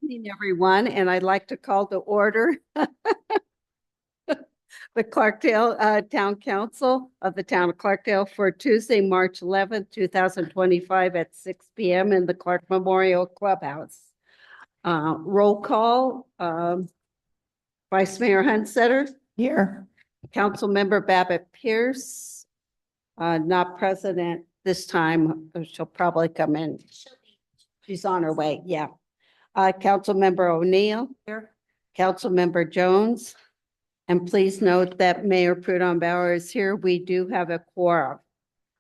Evening, everyone, and I'd like to call to order the Clarkdale Town Council of the Town of Clarkdale for Tuesday, March 11th, 2025 at 6 p.m. in the Clark Memorial Clubhouse. Roll call, Vice Mayor Hunsetter. Here. Councilmember Babbitt Pierce, not present this time. She'll probably come in. She's on her way, yeah. Councilmember O'Neill. Here. Councilmember Jones. And please note that Mayor Prudhomme Bauer is here. We do have a quorum.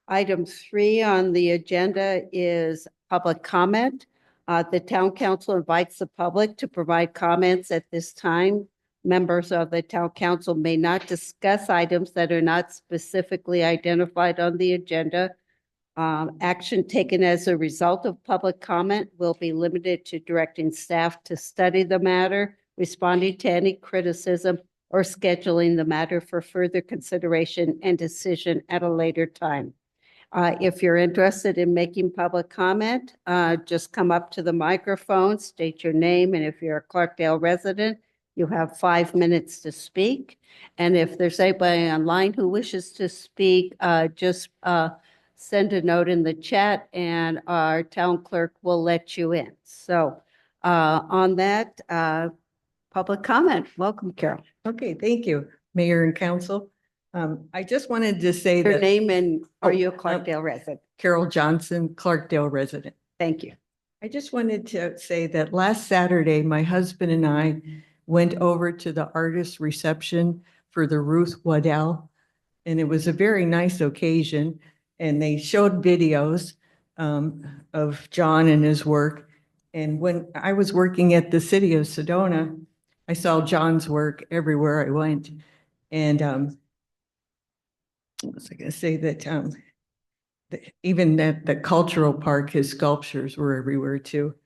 Item 3 on the agenda is public comment. The town council invites the public to provide comments at this time. Members of the town council may not discuss items that are not specifically identified on the agenda. Action taken as a result of public comment will be limited to directing staff to study the matter, responding to any criticism, or scheduling the matter for further consideration and decision at a later time. If you're interested in making public comment, just come up to the microphone, state your name, and if you're a Clarkdale resident, you have 5 minutes to speak. And if there's anybody online who wishes to speak, just send a note in the chat and our town clerk will let you in. So on that, public comment. Welcome, Carol. Okay, thank you, Mayor and Council. I just wanted to say Your that name and are you a Clarkdale resident? Carol Johnson, Clarkdale resident. Thank you. I just wanted to say that last Saturday, my husband and I went over to the artist reception for the Ruth Waddell, and it was a very nice occasion. And they showed videos of John and his work. And when I was working at the city of Sedona, I saw John's work everywhere I went. And what was I going to say that even at the cultural park, his sculptures were everywhere too.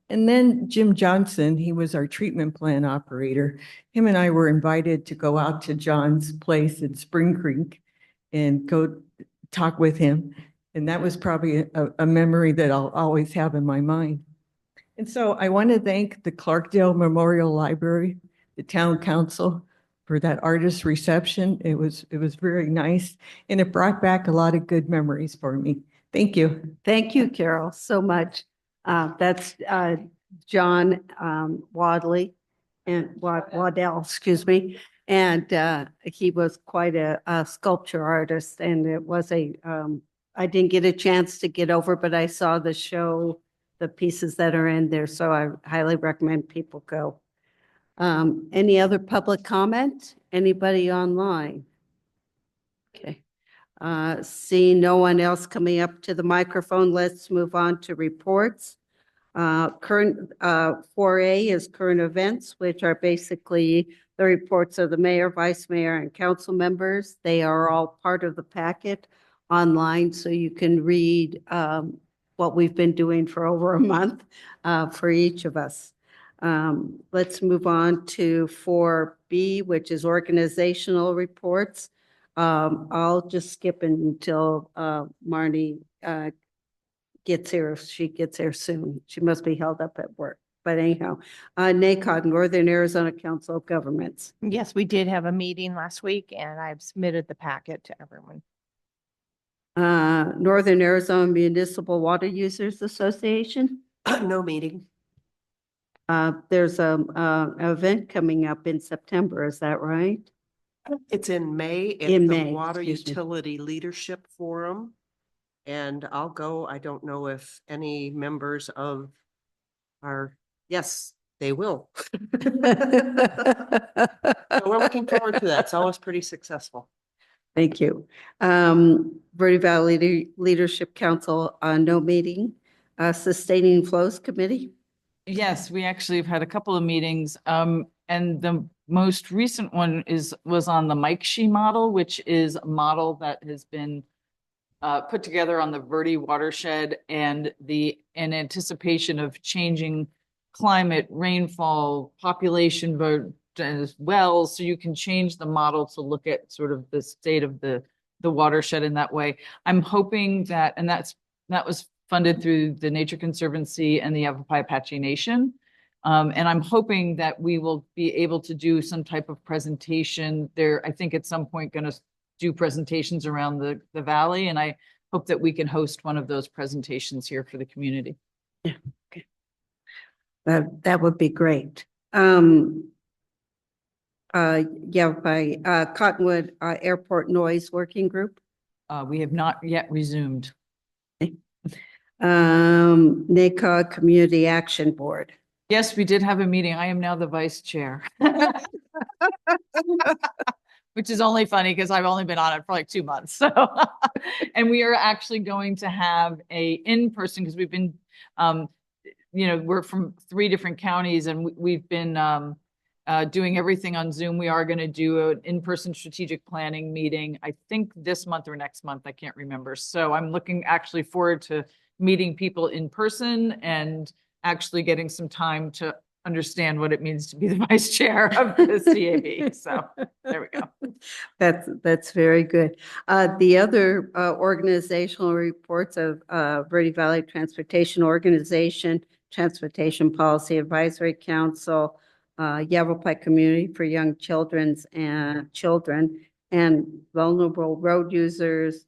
And then Jim Johnson, he was our treatment plant operator. Him and I were invited to go out to John's place in Spring Creek and go talk with him. And that was probably a memory that I'll always have in my mind. And so I want to thank the Clarkdale Memorial Library, the town council for that artist reception. It was very nice. And it brought back a lot of good memories for me. Thank you. Thank you, Carol, so much. That's John Waddell, excuse me. And he was quite a sculpture artist, and it was I didn't get a chance to get over, but I saw the show, the pieces that are in there, so I highly recommend people go. Any other public comment? Anybody online? Okay. Seeing no one else coming up to the microphone, let's move on to reports. Current 4A is current events, which are basically the reports of the mayor, vice mayor, and council members. They are all part of the packet online, so you can read what we've been doing for over a month for each of us. Let's move on to 4B, which is organizational reports. I'll just skip until Marnie gets here. If she gets here soon. She must be held up at work. But anyhow, NACOG, Northern Arizona Council of Governments. Yes, we did have a meeting last week and I've submitted the packet to everyone. Northern Arizona Municipal Water Users Association. No meeting. There's an event coming up in September. Is that right? It's in May. It's In the May, Water excuse me. Utility Leadership Forum. And I'll go. I don't know if any members of yes, they will. So we're looking forward to that. It's always pretty successful. Thank you. Verde Valley Leadership Council, no meeting. Sustaining Flows Committee. Yes, we actually have had a couple of meetings. And the most recent one was on the MICSHE model, which is a model that has been put together on the Verde watershed and in anticipation of changing climate, rainfall, population as well. So you can change the model to look at sort of the state of the watershed in that way. I'm hoping that, and that was funded through the Nature Conservancy and the Yavapai Apache Nation. And I'm hoping that we will be able to do some type of presentation there. I think at some point going to do presentations around the valley, and I hope that we can host one of those presentations here for the community. That would be great. Yeah, by Cottonwood Airport Noise Working Group. We have not yet resumed. NACOG Community Action Board. Yes, we did have a meeting. I am now the vice chair. Which is only funny because I've only been on it for like 2 months. So, and we are actually going to have a in-person, because we've been, we're from 3 different counties, and we've been doing everything on Zoom. We are going to do an in-person strategic planning meeting, I think this month or next month. I can't remember. So I'm looking actually forward to meeting people in person and actually getting some time to understand what it means to be the vice chair of the CAB. So there we go. That's very good. The other organizational reports of Verde Valley Transportation Organization, Transportation Policy Advisory Council, Yavapai Community for Young Children and Vulnerable Road Users,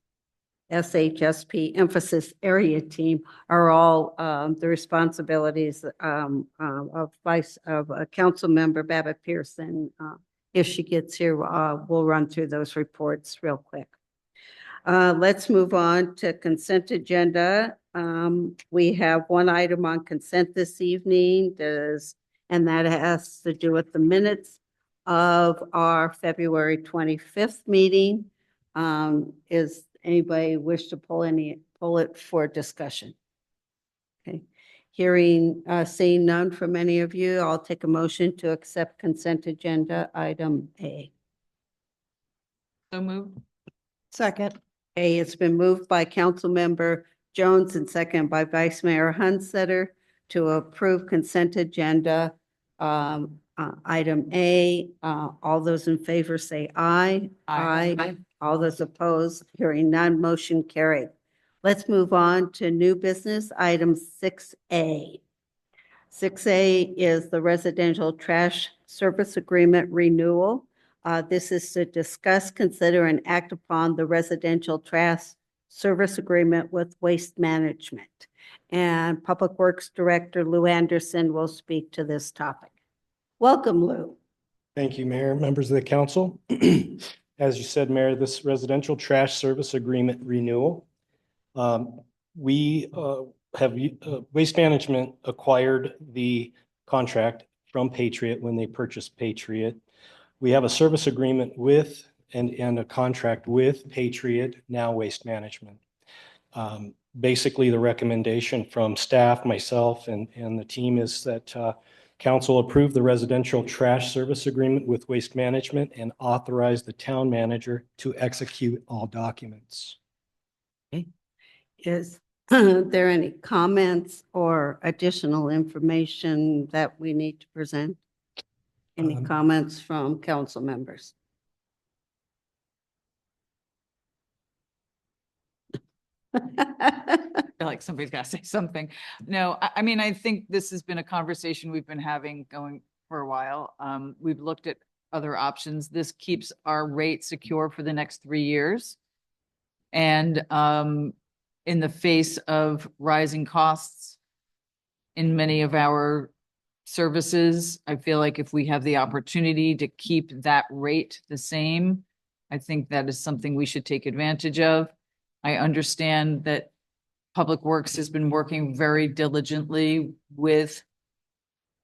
SHSP Emphasis Area Team are all the responsibilities of Council Member Babbitt Pearson. If she gets here, we'll run through those reports real quick. Let's move on to consent agenda. We have one item on consent this evening, and that has to do with the minutes of our February 25th meeting. Is anybody wish to pull it for discussion? Okay. Seeing none from any of you, I'll take a motion to accept consent agenda item A. So moved. Second. A, it's been moved by Councilmember Jones and second by Vice Mayor Hunsetter to approve consent agenda item A. All those in favor say aye. Aye. All those opposed, hearing none, motion carried. Let's move on to new business, item 6A. 6A is the residential trash service agreement renewal. This is to discuss, consider, and act upon the residential trash service agreement with Waste Management. And Public Works Director Lou Anderson will speak to this topic. Welcome, Lou. Thank you, Mayor, members of the council. As you said, Mayor, this residential trash service agreement renewal. We have Waste Management acquired the contract from Patriot when they purchased Patriot. We have a service agreement with and a contract with Patriot, now Waste Management. Basically, the recommendation from staff, myself, and the team is that council approve the residential trash service agreement with Waste Management and authorize the town manager to execute all documents. Is there any comments or additional information that we need to present? Any comments from council members? I feel like somebody's got to say something. No, I mean, I think this has been a conversation we've been having going for a while. We've looked at other options. This keeps our rate secure for the next 3 years. And in the face of rising costs in many of our services, I feel like if we have the opportunity to keep that rate the same, I think that is something we should take advantage of. I understand that Public Works has been working very diligently with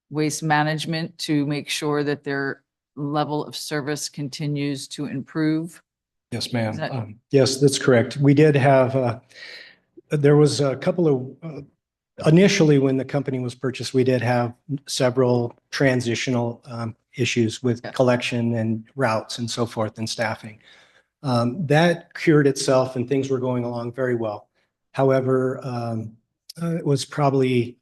Waste Management to make sure that their level of service continues to improve. Yes, ma'am. Is that- Yes, that's correct. We did have, there was a couple of, initially when the company was purchased, we did have several transitional issues with Yeah. collection and routes and so forth and staffing. That cured itself and things were going along very well. However, it was probably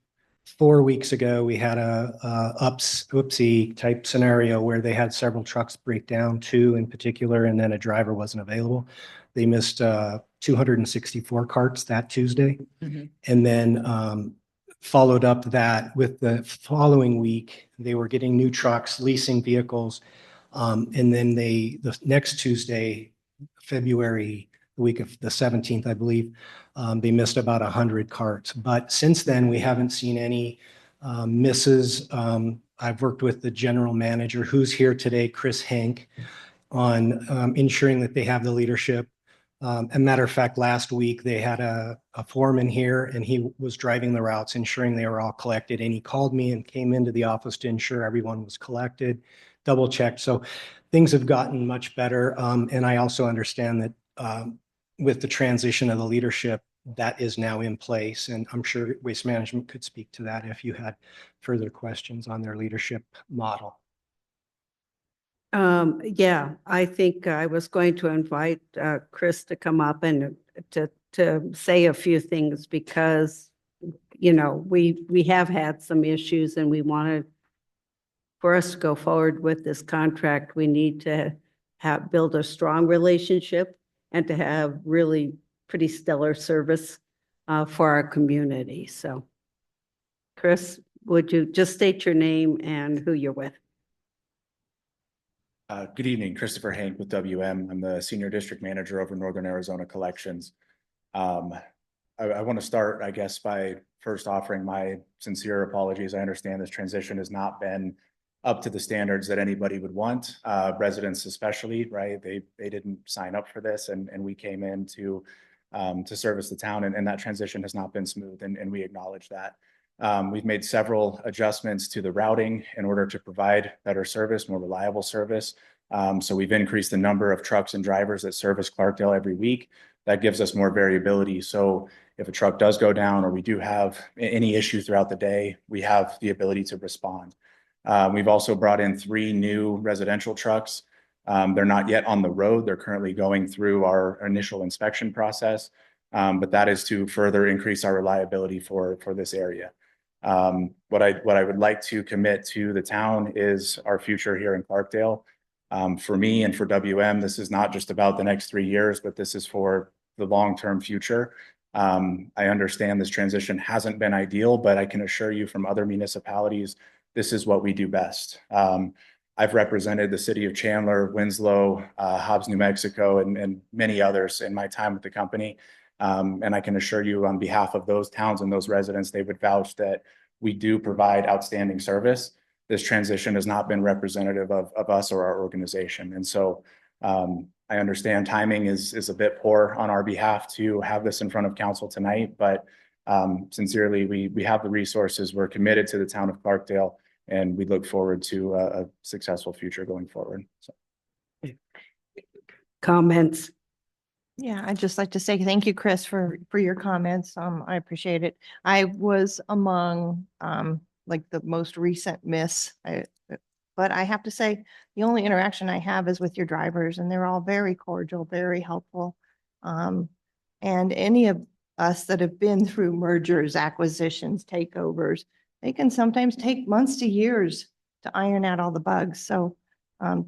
4 weeks ago, we had a oopsie type scenario where they had several trucks break down, 2 in particular, and then a driver wasn't available. They missed 264 carts that Tuesday. Mhm. And then followed up that with the following week, they were getting new trucks, leasing vehicles. And then the next Tuesday, February, the week of the 17th, I believe, they missed about 100 carts. But since then, we haven't seen any misses. I've worked with the general manager who's here today, Chris Hank, on ensuring that they have the leadership. A matter of fact, last week they had a foreman here and he was driving the routes, ensuring they were all collected. And he called me and came into the office to ensure everyone was collected, double checked. So things have gotten much better. And I also understand that with the transition of the leadership, that is now in place. And I'm sure Waste Management could speak to that if you had further questions on their leadership model. Yeah, I think I was going to invite Chris to come up and to say a few things because, you know, we have had some issues and we wanted for us to go forward with this contract, we need to build a strong relationship and to have really pretty stellar service for our community. So, Chris, would you just state your name and who you're with? Good evening, Christopher Hank with WM. I'm the Senior District Manager over Northern Arizona Collections. I want to start, I guess, by first offering my sincere apologies. I understand this transition has not been up to the standards that anybody would want, residents especially, right? They didn't sign up for this and we came in to service the town and that transition has not been smooth and we acknowledge that. We've made several adjustments to the routing in order to provide better service, more reliable service. So we've increased the number of trucks and drivers that service Clarkdale every week. That gives us more variability. So if a truck does go down or we do have any issue throughout the day, we have the ability to respond. We've also brought in 3 new residential trucks. They're not yet on the road. They're currently going through our initial inspection process, but that is to further increase our reliability for this area. What I would like to commit to the town is our future here in Clarkdale. For me and for WM, this is not just about the next 3 years, but this is for the long-term future. I understand this transition hasn't been ideal, but I can assure you from other municipalities, this is what we do best. I've represented the city of Chandler, Winslow, Hobbs, New Mexico, and many others in my time with the company. And I can assure you on behalf of those towns and those residents, they would vouch that we do provide outstanding service. This transition has not been representative of us or our organization. And so I understand timing is a bit poor on our behalf to have this in front of council tonight, but sincerely, we have the resources. We're committed to the town of Clarkdale, and we look forward to a successful future going forward. So. Comments? Yeah, I'd just like to say thank you, Chris, for your comments. I appreciate it. I was among like the most recent miss, but I have to say the only interaction I have is with your drivers, and they're all very cordial, very helpful. And any of us that have been through mergers, acquisitions, takeovers, they can sometimes take months to years to iron out all the bugs. So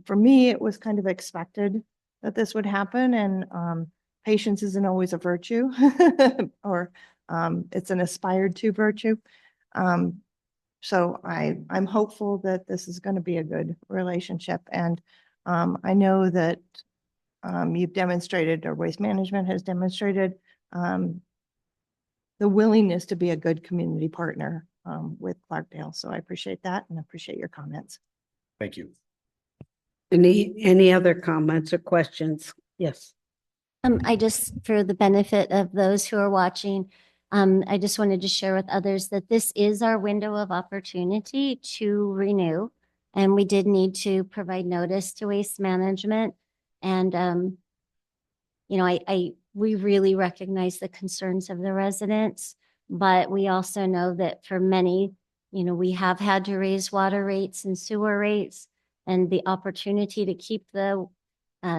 for me, it was kind of expected that this would happen, and patience isn't always a virtue, or it's an aspired to virtue. So I'm hopeful that this is going to be a good relationship, and I know that you've demonstrated, or Waste Management has demonstrated, the willingness to be a good community partner with Clarkdale. So I appreciate that and appreciate your comments. Thank you. Any other comments or questions? Yes. I just, for the benefit of those who are watching, I just wanted to share with others that this is our window of opportunity to renew. And we did need to provide notice to Waste Management. And, you know, we really recognize the concerns of the residents, but we also know that for many, you know, we have had to raise water rates and sewer rates, and the opportunity to keep the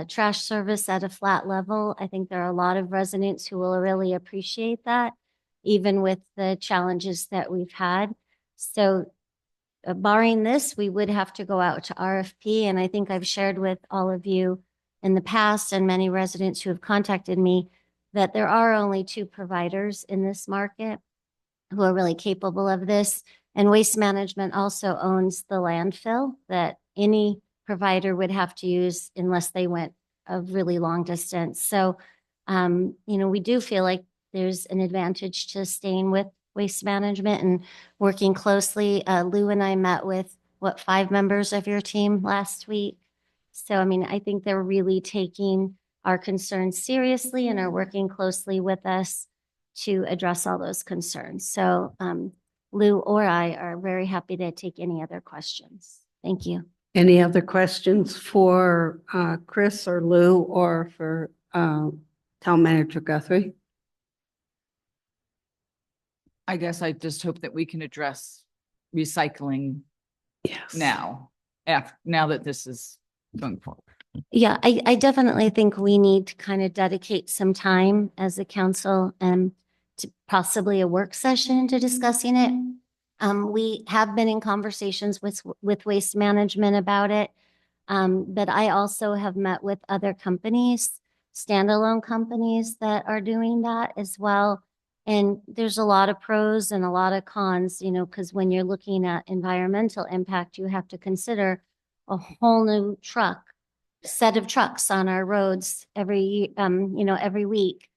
trash service at a flat level. I think there are a lot of residents who will really appreciate that, even with the challenges that we've had. So barring this, we would have to go out to RFP. And I think I've shared with all of you in the past and many residents who have contacted me that there are only 2 providers in this market. who are really capable of this. And Waste Management also owns the landfill that any provider would have to use unless they went a really long distance. So, we do feel like there's an advantage to staying with Waste Management and working closely. Lou and I met with, 5 members of your team last week. So, I think they're really taking our concerns seriously and are working closely with us to address all those concerns. So, Lou or I are very happy to take any other questions. Thank you. Any other questions for Chris or Lou or for Town Manager Guthrie? I guess I just hope that we can address recycling Yes. now, now that this is going forward. Yeah, I definitely think we need to kind of dedicate some time as a council to possibly a work session to discussing it. We have been in conversations with Waste Management about it. But I also have met with other companies, standalone companies that are doing that as well. And there's a lot of pros and a lot of cons, because when you're looking at environmental impact, you have to consider a whole new set of trucks on our roads every week.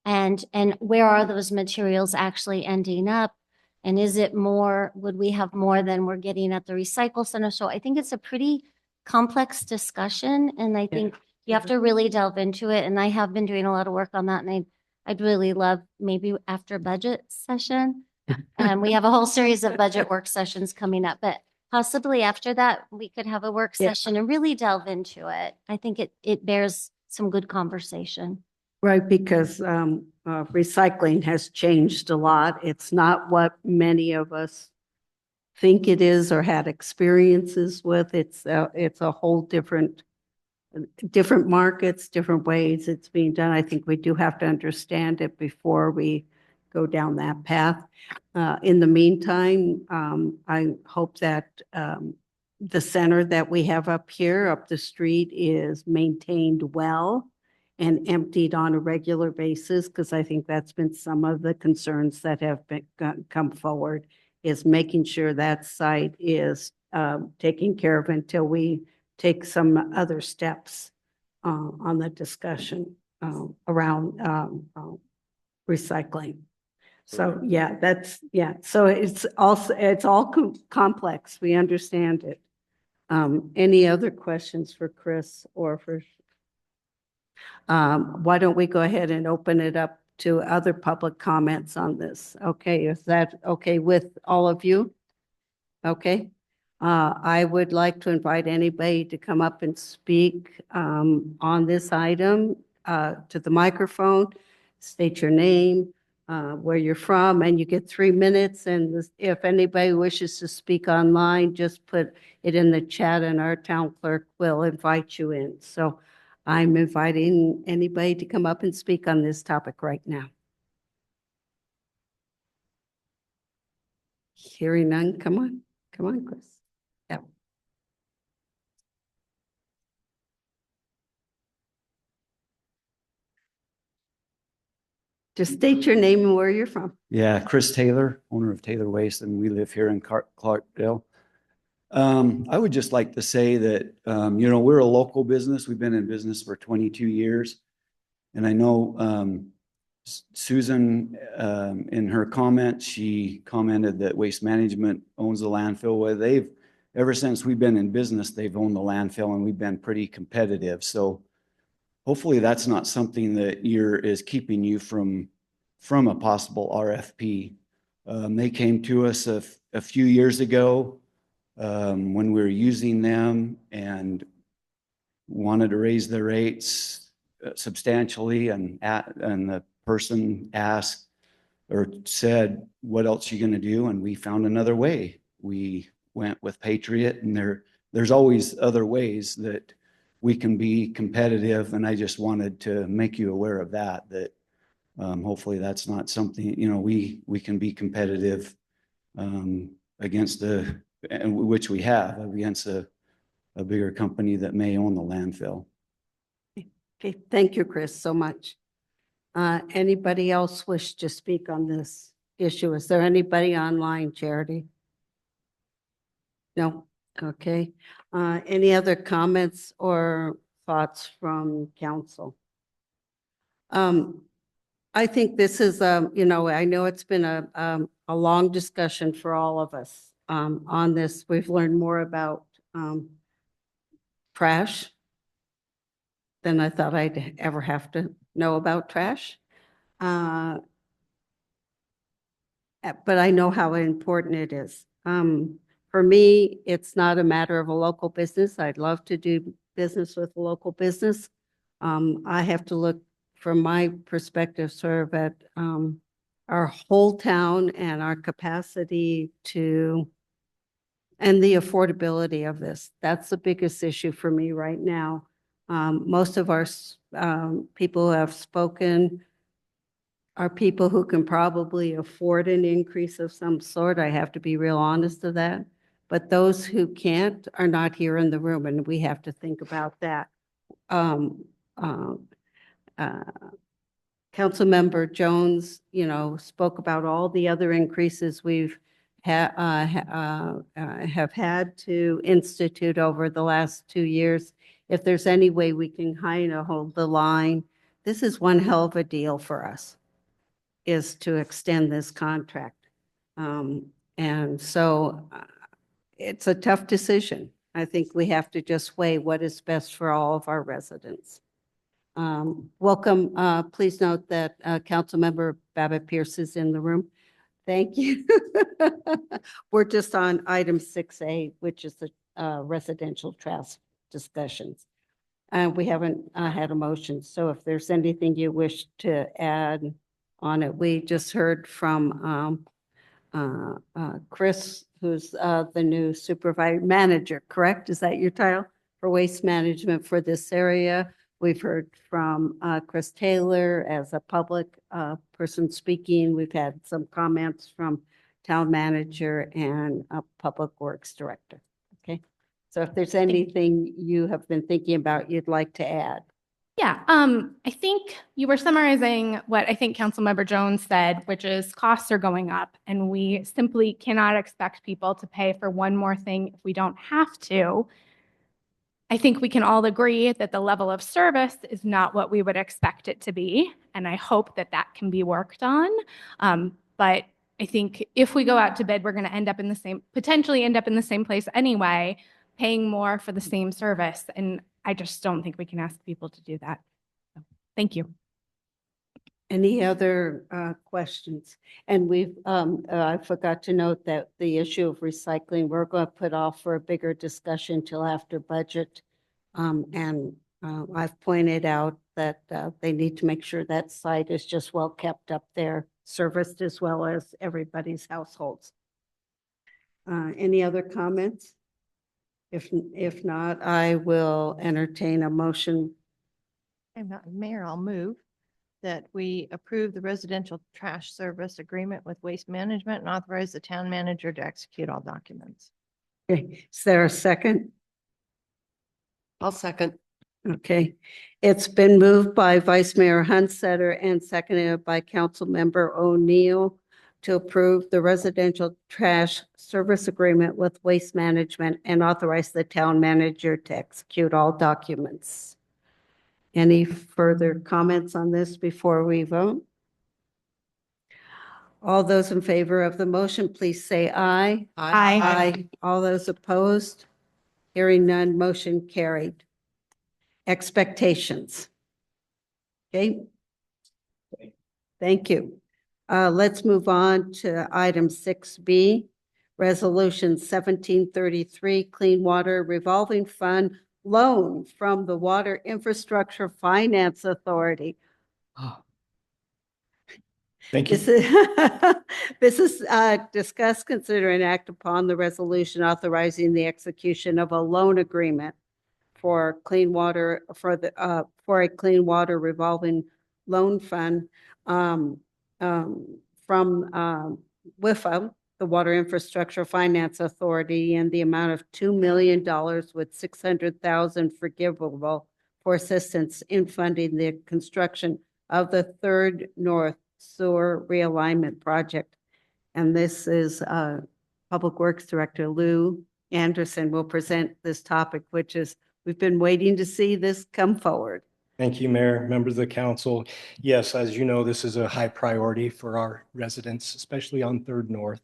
And where are those materials actually ending up? And would we have more than we're getting at the recycle center? So I think it's a pretty complex discussion. And I think you have to really delve into it. And I have been doing a lot of work on that. And I'd really love maybe after budget session. We have a whole series of budget work sessions coming up, but possibly after that, we could have a work session and really delve into it. I think it bears some good conversation. Right, because recycling has changed a lot. It's not what many of us think it is or had experiences with. It's a whole different markets, different ways it's being done. I think we do have to understand it before we go down that path. In the meantime, I hope that the center that we have up here, up the street, is maintained well and emptied on a regular basis, because I think that's been some of the concerns that have come forward, is making sure that site is taken care of until we take some other steps on the discussion around recycling. So so it's all complex. We understand it. Any other questions for Chris or for? Why don't we go ahead and open it up to other public comments on this? Okay, is that okay with all of you? Okay. I would like to invite anybody to come up and speak on this item to the microphone, state your name, where you're from, and you get 3 minutes. And if anybody wishes to speak online, just put it in the chat and our town clerk will invite you in. So I'm inviting anybody to come up and speak on this topic right now. Hearing none, come on, Chris. Yeah. Just state your name and where you're from. Yeah, Chris Taylor, owner of Taylor Waste, and we live here in Clarkdale. I would just like to say that, we're a local business. We've been in business for 22 years. And I know Susan, in her comment, she commented that Waste Management owns the landfill. Well, ever since we've been in business, they've owned the landfill, and we've been pretty competitive. So hopefully that's not something that is keeping you from a possible RFP. They came to us a few years ago when we were using them and wanted to raise their rates substantially, and the person asked or said, "What else are you going to do?" And we found another way. We went with Patriot, and there's always other ways that we can be competitive. And I just wanted to make you aware of that hopefully that's not something, we can be competitive against which we have against a bigger company that may own the landfill. Okay, thank you, Chris, so much. Anybody else wish to speak on this issue. Is there anybody online, Charity? No? Okay. Any other comments or thoughts from council? I think this is, I know it's been a long discussion for all of us, on this. We've learned more about, trash than I thought I'd ever have to know about trash. But I know how important it is. For me, it's not a matter of a local business. I'd love to do business with a local business. I have to look from my perspective, sort of at our whole town and our capacity to, and the affordability of this. That's the biggest issue for me right now. Most of our people who have spoken are people who can probably afford an increase of some sort. I have to be real honest of that. But those who can't are not here in the room, and we have to think about that. Councilmember Jones, spoke about all the other increases we've have had to institute over the last 2 years. If there's any way we can kind of hold the line, this is one hell of a deal for us, is to extend this contract. And so it's a tough decision. I think we have to just weigh what is best for all of our residents. Welcome. Please note that Councilmember Babbitt Pierce is in the room. Thank you. We're just on item 6A, which is the residential trash discussions. We haven't had a motion, so if there's anything you wish to add on it, we just heard from Chris, who's the new supervisor manager, correct? Is that your title for waste management for this area? We've heard from Chris Taylor as a public person speaking. We've had some comments from town manager and a public works director. Okay. So if there's anything you have been thinking about you'd like to add. Yeah, I think you were summarizing what I think Councilmember Jones said, which is costs are going up and we simply cannot expect people to pay for one more thing if we don't have to. I think we can all agree that the level of service is not what we would expect it to be, and I hope that that can be worked on. But I think if we go out to bid, we're going to potentially end up in the same place anyway, paying more for the same service, and I just don't think we can ask people to do that. So, thank you. Any other questions? And I forgot to note that the issue of recycling, we're going to put off for a bigger discussion till after budget. I've pointed out that they need to make sure that site is just well kept up there, serviced as well as everybody's households. Any other comments? If not, I will entertain a motion. Mayor, I'll move that we approve the residential trash service agreement with Waste Management and authorize the town manager to execute all documents. Okay, is there a second? I'll second. Okay, it's been moved by Vice Mayor Hunsetter and seconded by Councilmember O'Neill to approve the residential trash service agreement with Waste Management and authorize the town manager to execute all documents. Any further comments on this before we vote? All those in favor of the motion, please say aye. Aye. All those opposed? Hearing none, motion carried. Expectations. Okay. Thank you. Let's move on to item 6B, Resolution 1733, Clean Water Revolving Fund Loan from the Water Infrastructure Finance Authority. Thank you. This is discuss, consider, and act upon the resolution authorizing the execution of a loan agreement for clean water for a clean water revolving loan fund from WIFA, the Water Infrastructure Finance Authority, in the amount of $2 million with $600,000 forgivable for assistance in funding the construction of the Third North Sewer Realignment Project And this is Public Works Director Lou Anderson will present this topic, which is, we've been waiting to see this come forward. Thank you, Mayor, members of the council. Yes, as you know, this is a high priority for our residents, especially on Third North,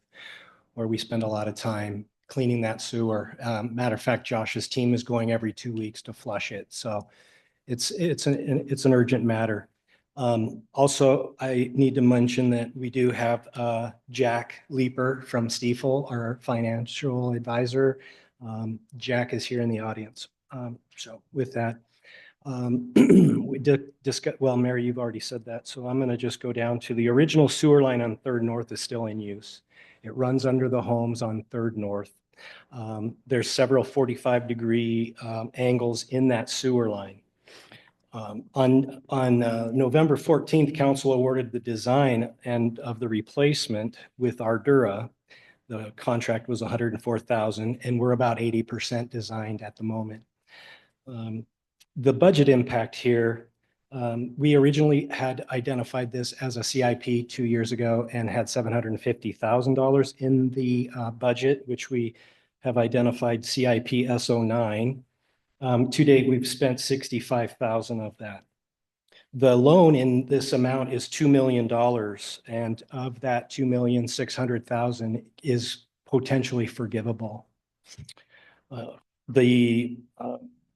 where we spend a lot of time cleaning that sewer. Matter of fact, Josh's team is going every 2 weeks to flush it. So it's an urgent matter. Also, I need to mention that we do have Jack Leeper from Stifel, our financial advisor. Jack is here in the audience. So with that, we did discuss, well, Mary, you've already said that. So I'm going to just go down to the original sewer line on Third North is still in use. It runs under the homes on Third North. There's several 45-degree angles in that sewer line. On November 14th, council awarded the design and of the replacement with Ardura. The contract was $104,000, and we're about 80% designed at the moment. The budget impact here, we originally had identified this as a CIP 2 years ago and had $750,000 in the budget, which we have identified CIP S09. To date, we've spent $65,000 of that. The loan in this amount is $2 million, and of that $2,600,000 is potentially forgivable. The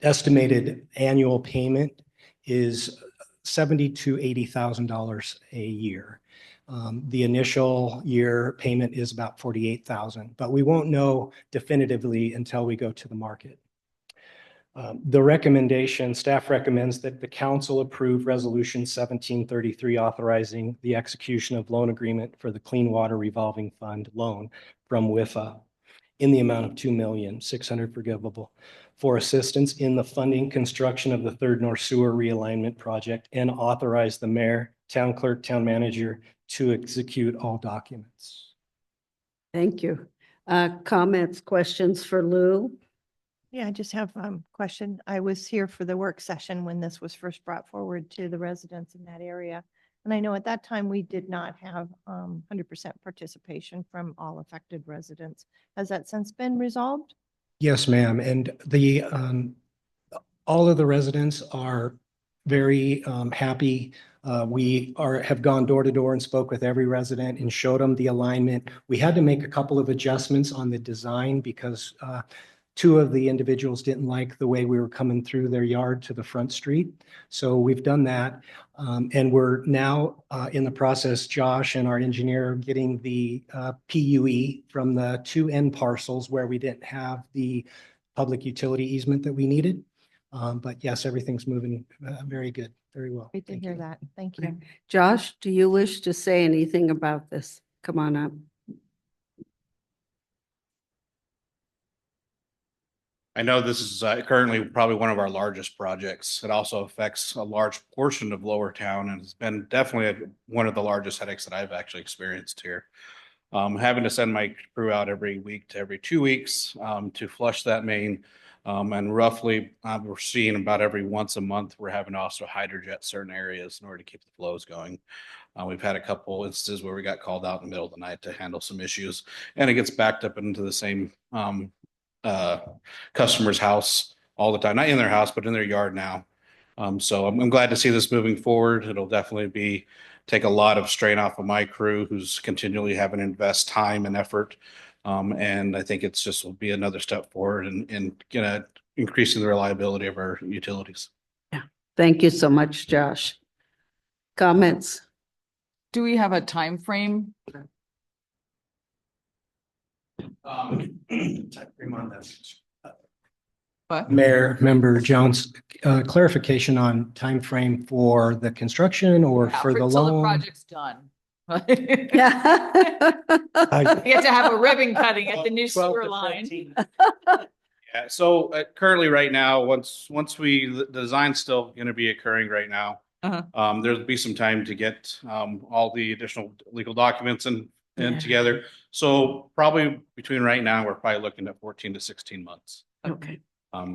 estimated annual payment is $70,000 to $80,000 a year. The initial year payment is about $48,000, but we won't know definitively until we go to the market. The recommendation, staff recommends that the council approve Resolution 1733 authorizing the execution of loan agreement for the Clean Water Revolving Fund loan from WIFA in the amount of $2,600,000 forgivable for assistance in the funding construction of the Third North Sewer Realignment Project, and authorize the mayor, town clerk, town manager to execute all documents. Thank you. Comments, questions for Lou? Yeah, I just have a question. I was here for the work session when this was first brought forward to the residents in that area. And I know at that time we did not have 100% participation from all affected residents. Has that since been resolved? Yes, ma'am. And the all of the residents are very happy. We have gone door to door and spoke with every resident and showed them the alignment. We had to make a couple of adjustments on the design because two of the individuals didn't like the way we were coming through their yard to the front street. So we've done that. And we're now in the process, Josh and our engineer, getting the PUE from the two end parcels where we didn't have the public utility easement that we needed. But yes, everything's moving very good, very well. Great to Thank hear you. that. Thank you. Josh, do you wish to say anything about this? Come on up. I know this is currently probably one of our largest projects. It also affects a large portion of Lower Town, and it's been definitely one of the largest headaches that I've actually experienced here. Having to send my crew out every week to every 2 weeks to flush that main. And roughly, we're seeing about every once a month, we're having to also hydrojet certain areas in order to keep the flows going. We've had a couple instances where we got called out in the middle of the night to handle some issues, and it gets backed up into the same customer's house all the time, not in their house, but in their yard now. So I'm glad to see this moving forward. It'll definitely take a lot of strain off of my crew, who's continually having to invest time and effort. And I think it's just will be another step forward in increasing the reliability of our utilities. Yeah. Thank you so much, Josh. Comments? Do we have a time frame? What? Mayor, Member Jones, clarification on time frame for the construction or Yeah, for the till the loan? project's done. Yeah. You have to have a ribbon cutting at the new 12 sewer to line. 15. Yeah, so currently right now, once the design's still going to be occurring right now. Uh-huh. There'll be some time to get all the additional legal documents and Yeah. together. So probably between right now, we're probably looking at 14 to 16 months. Okay.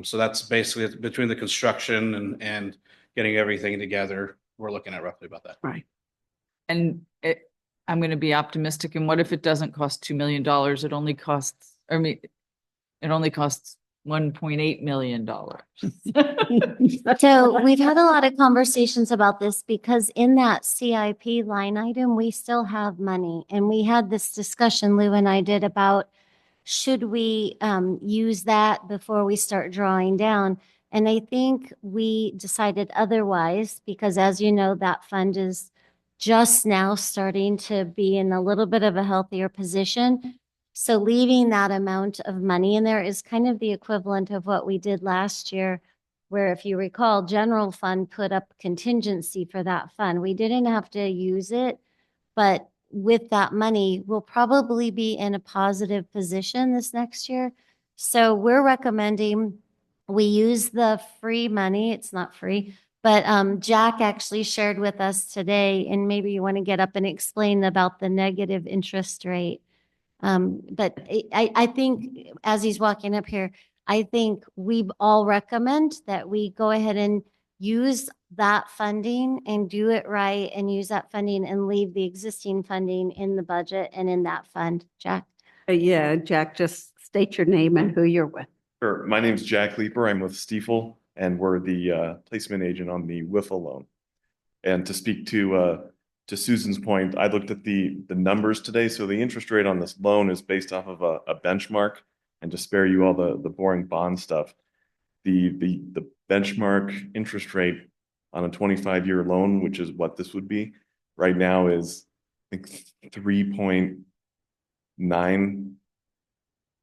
So that's basically between the construction and getting everything together. We're looking at roughly about that. Right. And I'm going to be optimistic. And what if it doesn't cost $2 million? It only costs, I mean, it only costs $1.8 million. So we've had a lot of conversations about this because in that CIP line item, we still have money. And we had this discussion, Lou and I did, about should we use that before we start drawing down? And I think we decided otherwise because as you know, that fund is just now starting to be in a little bit of a healthier position. So leaving that amount of money in there is kind of the equivalent of what we did last year, where if you recall, general fund put up contingency for that fund. We didn't have to use it, but with that money, we'll probably be in a positive position this next year. So we're recommending we use the free money. It's not free, but Jack actually shared with us today, and maybe you want to get up and explain about the negative interest rate. But I think as he's walking up here, I think we all recommend that we go ahead and use that funding and do it right and use that funding and leave the existing funding in the budget and in that fund. Jack? Yeah, Jack, just state your name and who you're with. Sure. My name's Jack Leeper. I'm with Stiefel, and we're the placement agent on the WIFA loan. And to speak to Susan's point, I looked at the numbers today. So the interest rate on this loan is based off of a benchmark. And to spare you all the boring bond stuff, the benchmark interest rate on a 25-year loan, which is what this would be, right now is I think 3.9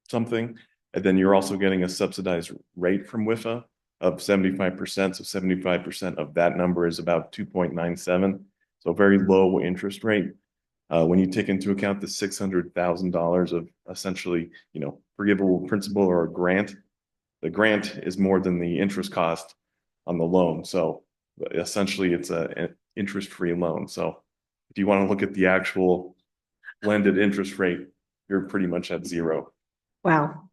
something. And then you're also getting a subsidized rate from WIFA of 75%. So 75% of that number is about 2.97. So very low interest rate. When you take into account the $600,000 of essentially, forgivable principal or a grant, the grant is more than the interest cost on the loan. So essentially it's an interest-free loan. So if you want to look at the actual blended interest rate, you're pretty much at zero. Wow.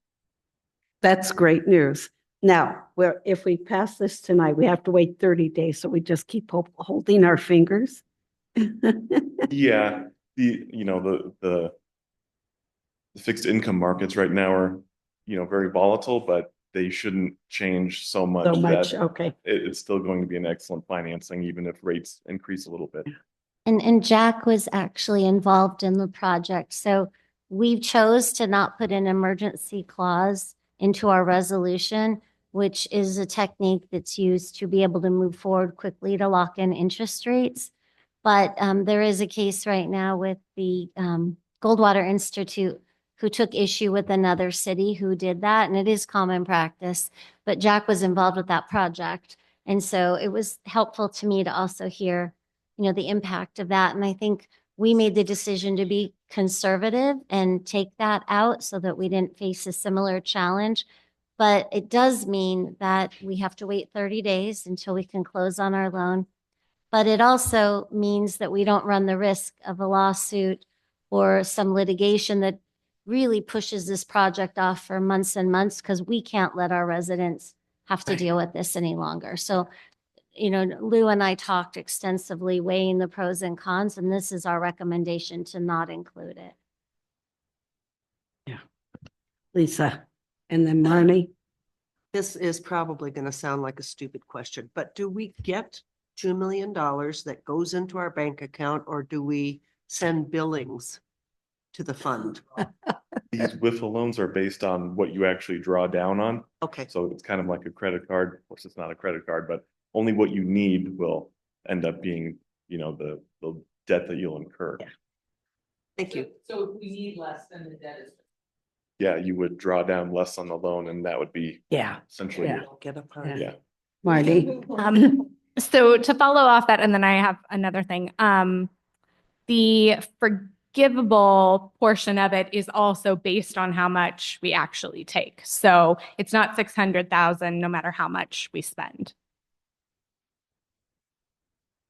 That's great news. Now, if we pass this tonight, we have to wait 30 days. So we just keep holding our fingers. Yeah, the fixed income markets right now are, very volatile, but they shouldn't change so much. So much, that okay. It's still going to be an excellent financing, even if rates increase a little bit. And Jack was actually involved in the project. So we chose to not put an emergency clause into our resolution, which is a technique that's used to be able to move forward quickly to lock in interest rates. But there is a case right now with the Goldwater Institute who took issue with another city who did that. And it is common practice, but Jack was involved with that project. And so it was helpful to me to also hear, the impact of that. And I think we made the decision to be conservative and take that out so that we didn't face a similar challenge. But it does mean that we have to wait 30 days until we can close on our loan. But it also means that we don't run the risk of a lawsuit or some litigation that really pushes this project off for months and months because we can't let our residents have to deal with this any longer. So, Lou and I talked extensively weighing the pros and cons, and this is our recommendation to not include it. Yeah. Lisa, and then Marnie. This is probably going to sound like a stupid question, but do we get $2 million that goes into our bank account, or do we send billings to the fund? These WIFA loans are based on what you actually draw down on. Okay, So it's kind of like a credit card. Of course, it's not a credit card, but only what you need will end up being, the debt that you'll incur. Yeah. Thank you. So if we need less than the debt is. Yeah, you would draw down less on the loan, and that would be Yeah. essentially, Yeah. Get a part. yeah. Marty. So to follow off that, and then I have another thing. The forgivable portion of it is also based on how much we actually take. So it's not 600,000 no matter how much we spend.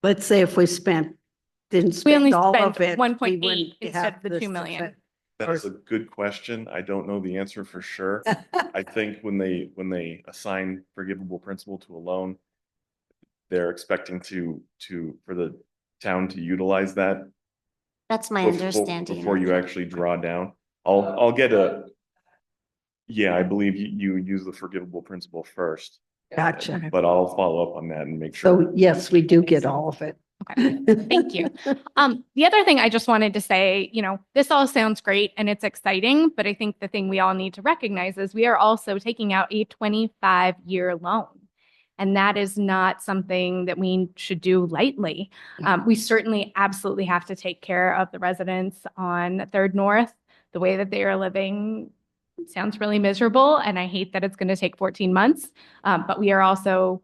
Let's say if we didn't We only spend all spent of it. 1.8 we wouldn't instead have of the this 2 million. effect. That is a good question. I don't know the answer for sure. I think when they assign forgivable principal to a loan, they're expecting for the town to utilize that That's my understanding. Before you actually draw down. I'll get yeah, I believe you use the forgivable principal first. Gotcha. But I'll follow up on that and make sure. So yes, we do get all of it. Okay, thank you. The other thing I just wanted to say, this all sounds great and it's exciting, but I think the thing we all need to recognize is we are also taking out a 25-year loan. And that is not something that we should do lightly. We certainly absolutely have to take care of the residents on Third North. The way that they are living sounds really miserable, and I hate that it's going to take 14 months. But we are also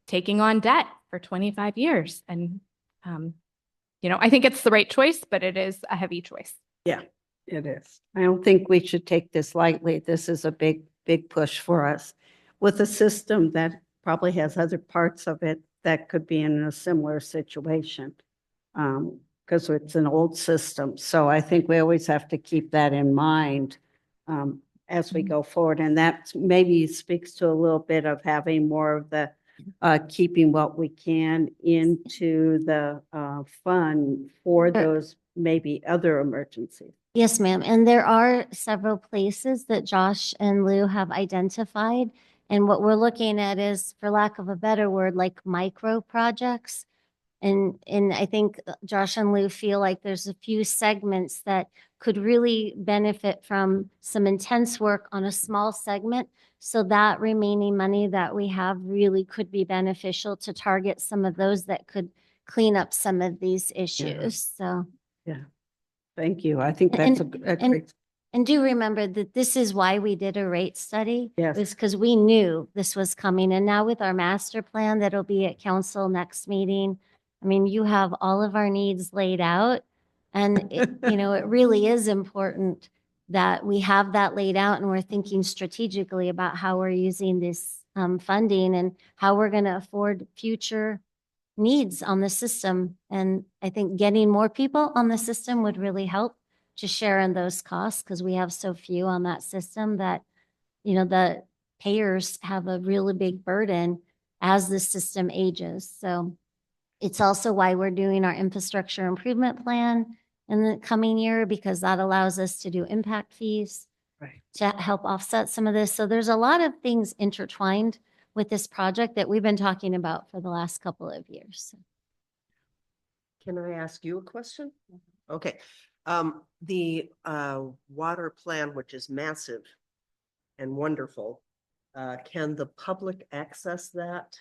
taking on debt for 25 years. And, I think it's the right choice, but it is a heavy choice. Yeah, it is. I don't think we should take this lightly. This is a big, big push for us with a system that probably has other parts of it that could be in a similar situation. Because it's an old system. So I think we always have to keep that in mind as we go forward. And that maybe speaks to a little bit of having more of the keeping what we can into the fund for those maybe other emergencies. Yes, ma'am. And there are several places that Josh and Lou have identified. And what we're looking at is, for lack of a better word, like micro projects. And I think Josh and Lou feel like there's a few segments that could really benefit from some intense work on a small segment. So that remaining money that we have really could be beneficial to target some of those that could clean up some of these issues. So. Thank you. I think that's a great. And do remember that this is why we did a rate study. Yes. Was because we knew this was coming. And now with our master plan that'll be at council next meeting, I mean, you have all of our needs laid out. And it really is important that we have that laid out and we're thinking strategically about how we're using this funding and how we're going to afford future needs on the system. And I think getting more people on the system would really help to share in those costs, because we have so few on that system that, the payers have a really big burden as the system ages. So it's also why we're doing our infrastructure improvement plan in the coming year, because that allows us to do impact fees to help offset some of this. So there's a lot of things intertwined with this project that we've been talking about for the last couple of years. Can I ask you a question? Okay. The water plan, which is massive and wonderful, can the public access that?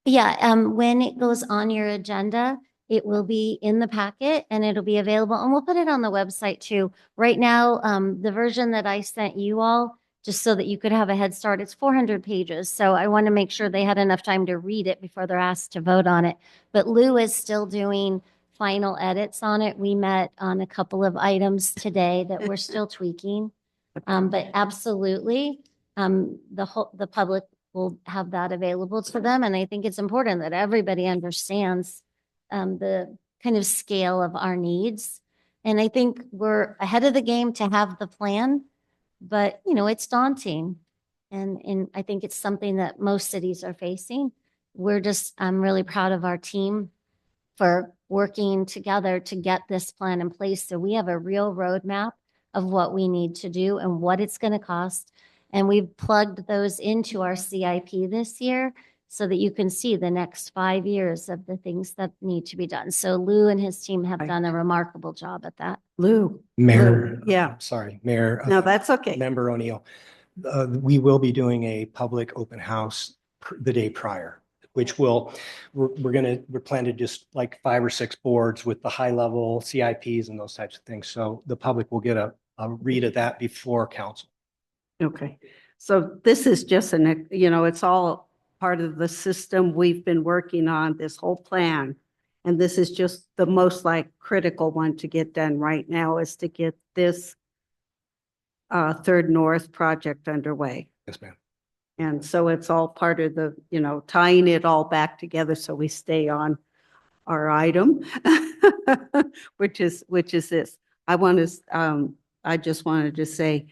Yeah, when it goes on your agenda, it will be in the packet and it'll be available, and we'll put it on the website too. Right now, the version that I sent you all, just so that you could have a head start, it's 400 pages. So I want to make sure they had enough time to read it before they're asked to vote on it. But Lou is still doing final edits on it. We met on a couple of items today that we're still tweaking. But absolutely, the public will have that available to them. And I think it's important that everybody understands the kind of scale of our needs. And I think we're ahead of the game to have the plan, but it's daunting. And I think it's something that most cities are facing. I'm really proud of our team for working together to get this plan in place. So we have a real roadmap of what we need to do and what it's going to cost. And we've plugged those into our CIP this year so that you can see the next 5 years of the things that need to be done. So Lou and his team have done a remarkable job at that. Lou. Mayor. Yeah. Sorry, Mayor. No, that's okay. Member O'Neill. We will be doing a public open house the day prior, which we're planning to just like 5 or 6 boards with the high level CIPs and those types of things. So the public will get a read of that before council. Okay. So this is just it's all part of the system we've been working on, this whole plan. And this is just the most critical one to get done right now, is to get this Third North project underway. Yes, ma'am. And so it's all part of the, tying it all back together so we stay on our item, which is this. I just wanted to say,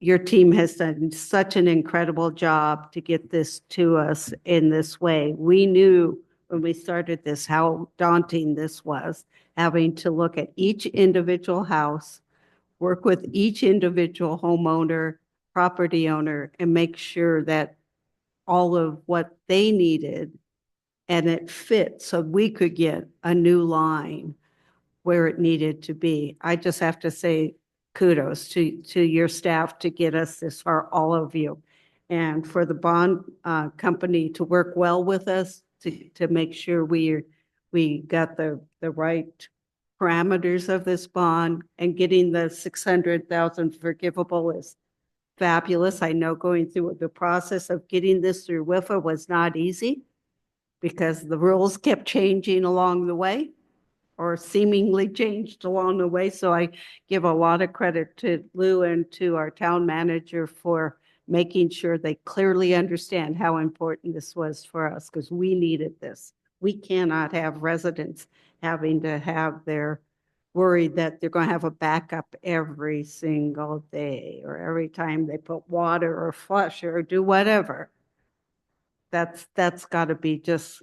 your team has done such an incredible job to get this to us in this way. We knew when we started this, how daunting this was, having to look at each individual house, work with each individual homeowner, property owner, and make sure that all of what they needed and it fit so we could get a new line where it needed to be. I just have to say kudos to your staff to get us this far, all of you. And for the bond company to work well with us to make sure we got the right parameters of this bond, and getting the 600,000 forgivable is fabulous. I know going through the process of getting this through WIFA was not easy because the rules kept changing along the way, or seemingly changed along the way. So I give a lot of credit to Lou and to our town manager for making sure they clearly understand how important this was for us, because we needed this. We cannot have residents having to have their worried that they're going to have a backup every single day or every time they put water or flush or do whatever. That's got to be just,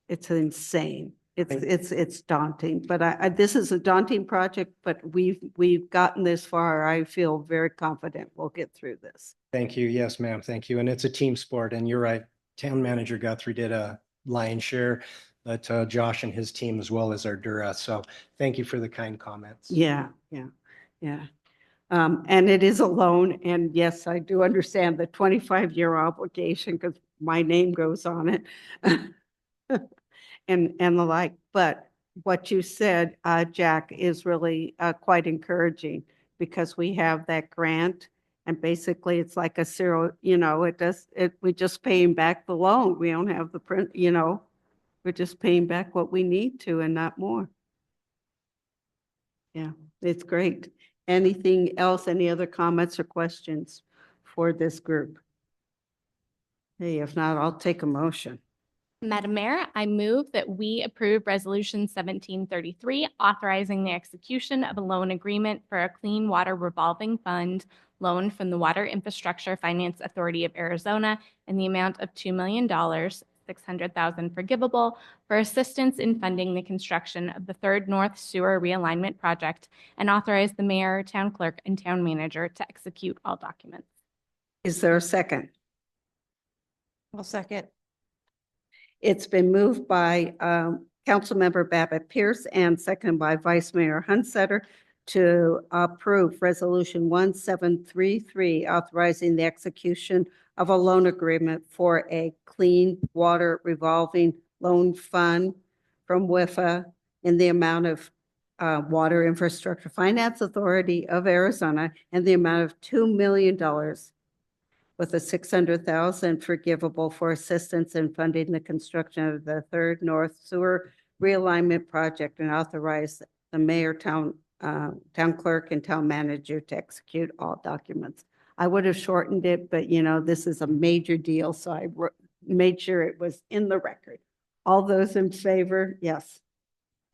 it's insane. It's daunting, but this is a daunting project, but we've gotten this far. I feel very confident we'll get through this. Thank you. Yes, ma'am. Thank you. And it's a team sport. And you're right. Town Manager Guthrie did a lion's share, but Josh and his team as well as our Dura. So thank you for the kind comments. Yeah. And it is a loan, and yes, I do understand the 25-year obligation because my name goes on it. And the like, but what you said, Jack, is really quite encouraging, because we have that grant, and basically it's like a zero, we're just paying back the loan. We don't have the print, we're just paying back what we need to and not more. Yeah, it's great. Anything else, any other comments or questions for this group? Hey, if not, I'll take a motion. Madam Mayor, I move that we approve Resolution 1733, authorizing the execution of a loan agreement for a Clean Water Revolving Fund loan from the Water Infrastructure Finance Authority of Arizona in the amount of $2 million, 600,000 forgivable, for assistance in funding the construction of the Third North Sewer Realignment Project, and authorize the mayor, town clerk, and town manager to execute all documents. Is there a second? I'll second. It's been moved by Councilmember Babbitt Pierce and seconded by Vice Mayor Hunsetter to approve Resolution 1733, authorizing the execution of a loan agreement for a Clean Water Revolving Loan Fund from WIFA in the amount of Water Infrastructure Finance Authority of Arizona and the amount of $2 million, with a 600,000 forgivable for assistance in funding the construction of the Third North Sewer Realignment Project, and authorize the mayor, town clerk, and town manager to execute all documents. I would have shortened it, but this is a major deal, so I made sure it was in the record. All those in favor? Yes.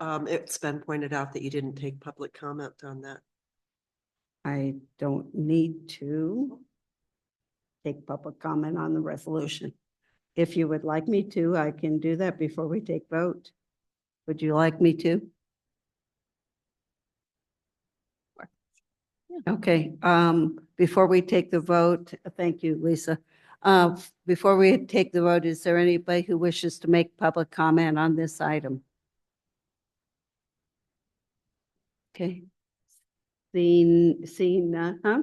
It's been pointed out that you didn't take public comment on that. I don't need to take public comment on the resolution. If you would like me to, I can do that before we take vote. Would you like me to? Okay, before we take the vote, thank you, Lisa. Before we take the vote, is there anybody who wishes to make public comment on this item? Okay. Seeing none, huh?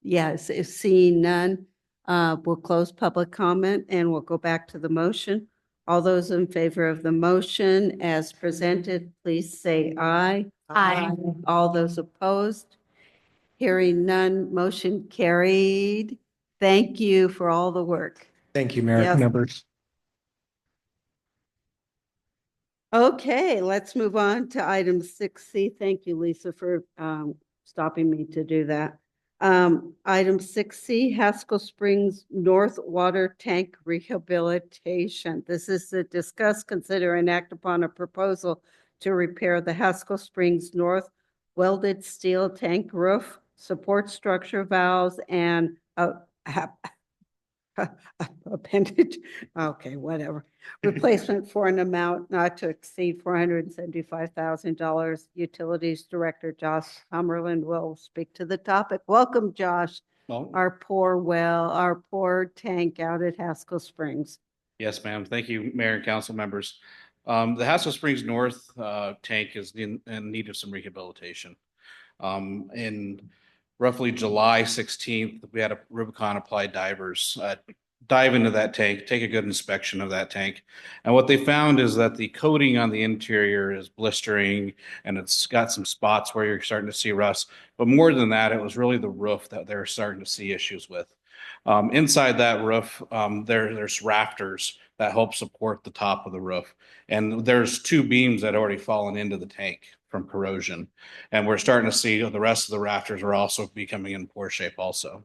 Yes, if seeing none, we'll close public comment and we'll go back to the motion. All those in favor of the motion as presented, please say aye. Aye. All those opposed? Hearing none, motion carried. Thank you for all the work. Thank you, Mayor, Yes. members. Okay, let's move on to item 6C. Thank you, Lisa, for stopping me to do that. Item 6C, Haskell Springs North Water Tank Rehabilitation. This is to discuss, consider, and act upon a proposal to repair the Haskell Springs North welded steel tank roof, support structure valves, and appendage, okay, whatever. Replacement for an amount not to exceed $475,000. Utilities Director Josh Summerlin will speak to the topic. Welcome, Josh. Well, Our poor tank out at Haskell Springs. yes, ma'am. Thank you, Mayor and council members. The Haskell Springs North tank is in need of some rehabilitation. In roughly July 16th, we had a Rubicon applied divers dive into that tank, take a good inspection of that tank. And what they found is that the coating on the interior is blistering and it's got some spots where you're starting to see rust. But more than that, it was really the roof that they're starting to see issues with. Inside that roof, there's rafters that help support the top of the roof. And there's two beams that already fallen into the tank from corrosion. And we're starting to see the rest of the rafters are also becoming in poor shape also.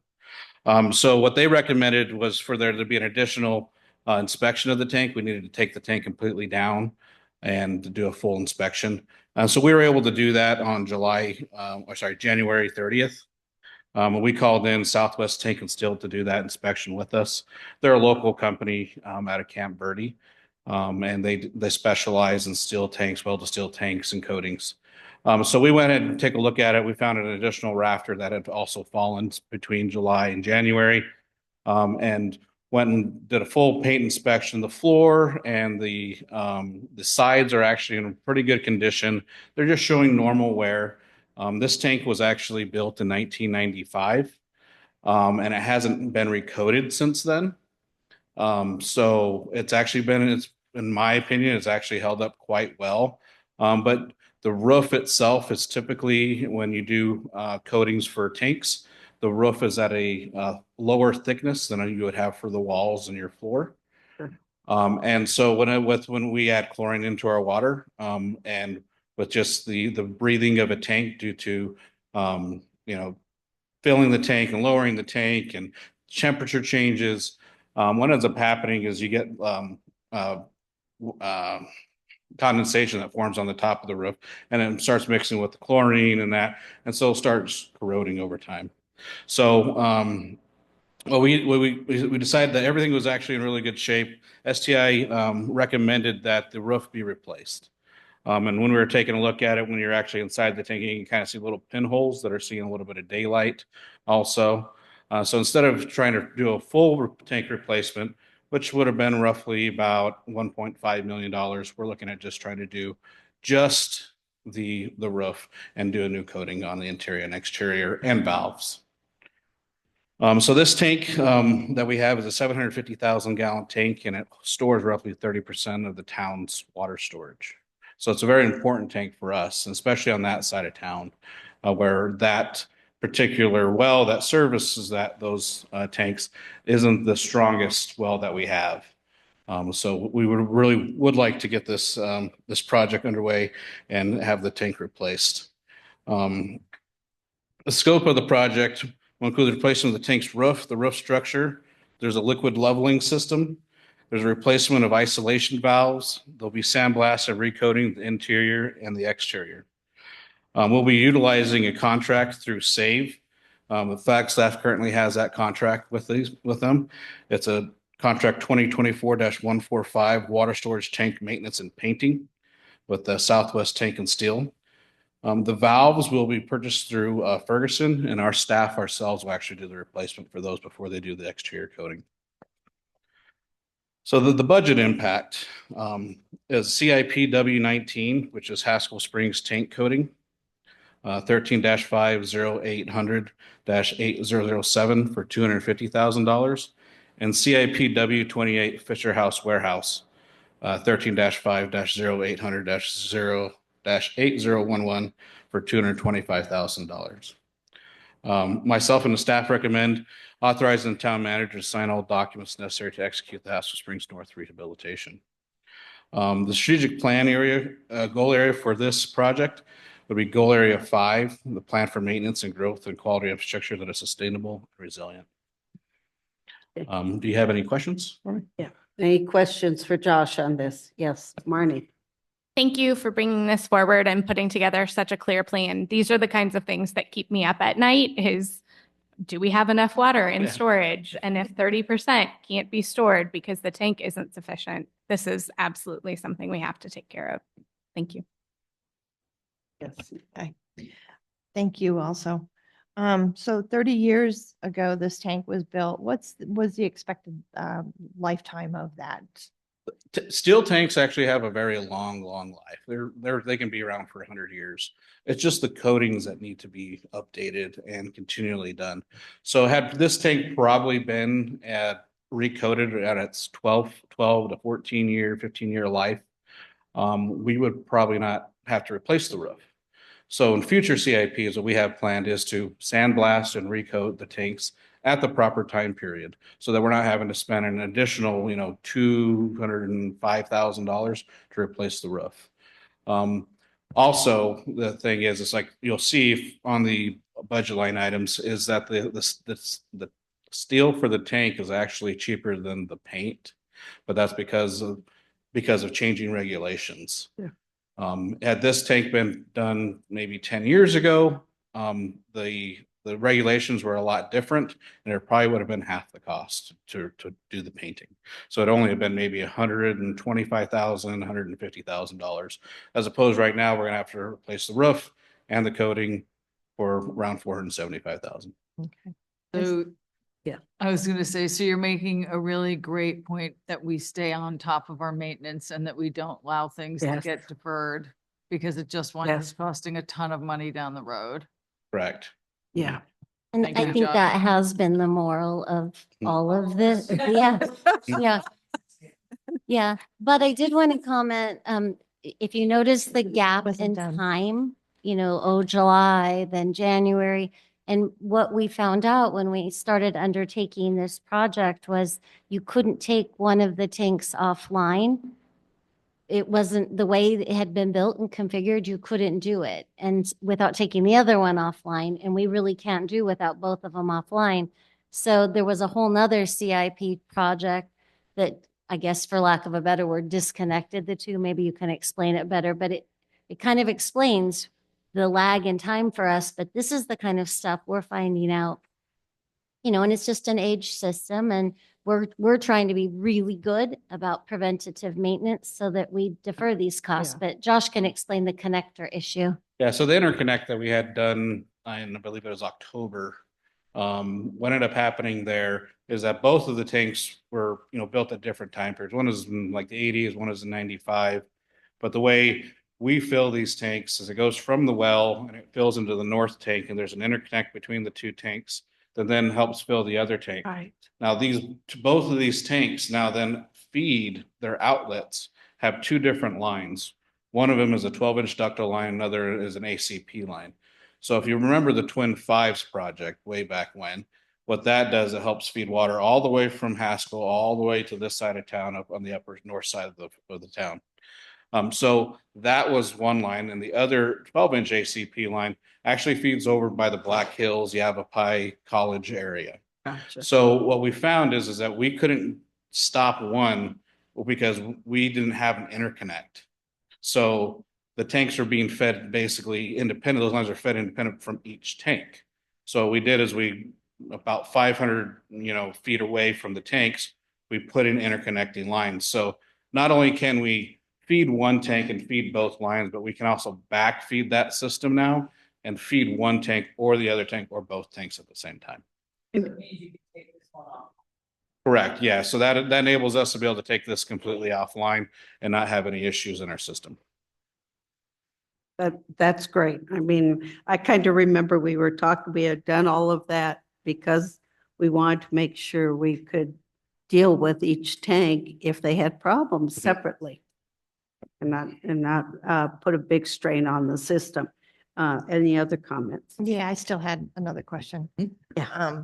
So what they recommended was for there to be an additional inspection of the tank. We needed to take the tank completely down and to do a full inspection. So we were able to do that on January 30th. We called in Southwest Tank and Steel to do that inspection with us. They're a local company out of Camp Verde, and they specialize in steel tanks, welded steel tanks and coatings. So we went and take a look at it. We found an additional rafter that had also fallen between July and January, and went and did a full paint inspection. The floor and the sides are actually in pretty good condition. They're just showing normal wear. This tank was actually built in 1995, and it hasn't been recoated since then. So it's actually been, in my opinion, it's actually held up quite well. But the roof itself is typically, when you do coatings for tanks, the roof is at a lower thickness than you would have for the walls and your floor. Sure. And so when we add chlorine into our water, and with just the breathing of a tank due to filling the tank and lowering the tank and temperature changes, what ends up happening is you get condensation that forms on the top of the roof, and it starts mixing with the chlorine and that, and so it starts corroding over time. So we decided that everything was actually in really good shape. STI recommended that the roof be replaced. And when we were taking a look at it, when you're actually inside the tank, you can kind of see little pinholes that are seeing a little bit of daylight also. So instead of trying to do a full tank replacement, which would have been roughly about $1.5 million, we're looking at just trying to do just the roof and do a new coating on the interior and exterior and valves. So this tank that we have is a 750,000 gallon tank, and it stores roughly 30% of the town's water storage. So it's a very important tank for us, and especially on that side of town, where that particular well that services those tanks isn't the strongest well that we have. So we would like to get this project underway and have the tank replaced. The scope of the project will include the replacement of the tank's roof, the roof structure. There's a liquid leveling system. There's a replacement of isolation valves. There'll be sandblasted and recoating the interior and the exterior. We'll be utilizing a contract through SAVE. The FAC staff currently has that contract with them. It's a contract 2024-145 water storage tank maintenance and painting with the Southwest Tank and Steel. The valves will be purchased through Ferguson, and our staff ourselves will actually do the replacement for those before they do the exterior coating. So the budget impact is CIP W19, which is Haskell Springs tank coating, 13-50800-8007 for $250,000, and CIP W28 Fisher House Warehouse, 13-5-0800-8011 for $225,000. Myself and the staff recommend authorizing the town manager to sign all documents necessary to execute the Haskell Springs North rehabilitation. The strategic plan area, goal area for this project would be goal area 5, the plan for maintenance and growth and quality infrastructure that is sustainable and resilient. Do you have any questions for me? Yeah. Any questions for Josh on this? Yes, Marnie. Thank you for bringing this forward and putting together such a clear plan. These are the kinds of things that keep me up at night, is do we have enough water in Yeah. storage? And if 30% can't be stored because the tank isn't sufficient, this is absolutely something we have to take care of. Thank you. Yes. Okay. Thank you also. So 30 years ago, this tank was built. Was the expected lifetime of that? Steel tanks actually have a very long life. They can be around for 100 years. It's just the coatings that need to be updated and continually done. So had this tank probably been recoated at its 12 to 14 year, 15-year life, we would probably not have to replace the roof. So in future CIPs, what we have planned is to sandblast and recoat the tanks at the proper time period so that we're not having to spend an additional, $205,000 to replace the roof. Also, the thing is, it's like you'll see on the budget line items is that the steel for the tank is actually cheaper than the paint, but that's because of changing regulations. Yeah. Had this tank been done maybe 10 years ago, the regulations were a lot different, and it probably would have been half the cost to do the painting. So it only have been maybe $125,000, $150,000, as opposed right now we're gonna have to replace the roof and the coating for around $475,000. Okay. So, Yeah. I was gonna say, so you're making a really great point that we stay on top of our maintenance and that we don't allow things to Yes. get deferred because it just winds Yes. up costing a ton of money down the road. Correct. Yeah. And Thank I you, think Josh. that has been the moral of all of this. Yeah, yeah. Yeah, but I did want to comment, if you notice the gap Wasn't in done. time, July, then January. And what we found out when we started undertaking this project was you couldn't take one of the tanks offline. It wasn't the way it had been built and configured, you couldn't do it. And without taking the other one offline, and we really can't do without both of them offline. So there was a whole nother CIP project that, I guess for lack of a better word, disconnected the two. Maybe you can explain it better, but it kind of explains the lag in time for us. But this is the kind of stuff we're finding out, and it's just an age system, and we're trying to be really good about preventative maintenance so that we defer these costs. Yeah. But Josh can explain the connector issue. Yeah, so the interconnect that we had done, I believe it was October, what ended up happening there is that both of the tanks were, built at different time periods. One is in like the 80s, one is in 95. But the way we fill these tanks is it goes from the well and it fills into the north tank, and there's an interconnect between the two tanks that then helps fill the other tank. Right. Now both of these tanks now then feed their outlets, have two different lines. One of them is a 12-inch ductile line, another is an ACP line. So if you remember the Twin Fives project way back when, what that does, it helps feed water all the way from Haskell, all the way to this side of town, up on the upper north side of the town. So that was one line, and the other 12-inch ACP line actually feeds over by the Black Hills, Yavapai College area. Gotcha. So what we found is that we couldn't stop one because we didn't have an interconnect. So the tanks are being fed basically independent. Those lines are fed independent from each tank. So what we did is about 500, feet away from the tanks, we put in interconnecting lines. So not only can we feed one tank and feed both lines, but we can also back feed that system now and feed one tank or the other tank or both tanks at the same time. Correct. Yeah. So that enables us to be able to take this completely offline and not have any issues in our system. That's great. I mean, I kind of remember we had done all of that because we wanted to make sure we could deal with each tank if they had problems separately and not put a big strain on the system. Any other comments? Yeah, I still had another question. Yeah.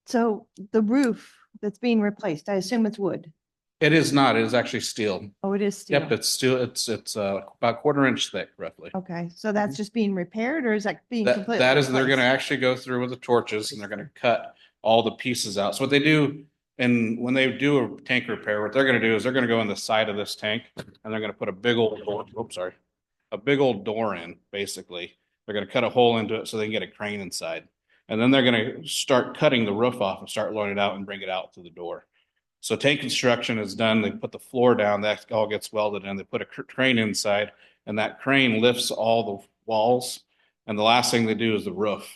So the roof that's being replaced, I assume it's wood. It is not. It is actually steel. Oh, it is steel. Yep, it's steel. It's about 1/4 inch thick, roughly. Okay, so that's just being repaired, or is that being That completely? that is, they're going to replaced? actually go through with the torches and they're going to cut all the pieces out. So what they do, and when they do a tank repair, what they're going to do is they're going to go in the side of this tank and they're going to put a big old door in, basically. They're going to cut a hole into it so they can get a crane inside. And then they're gonna start cutting the roof off and start loading it out and bring it out to the door. So tank construction is done, they put the floor down, that all gets welded in, they put a crane inside, and that crane lifts all the walls. And the last thing they do is the roof.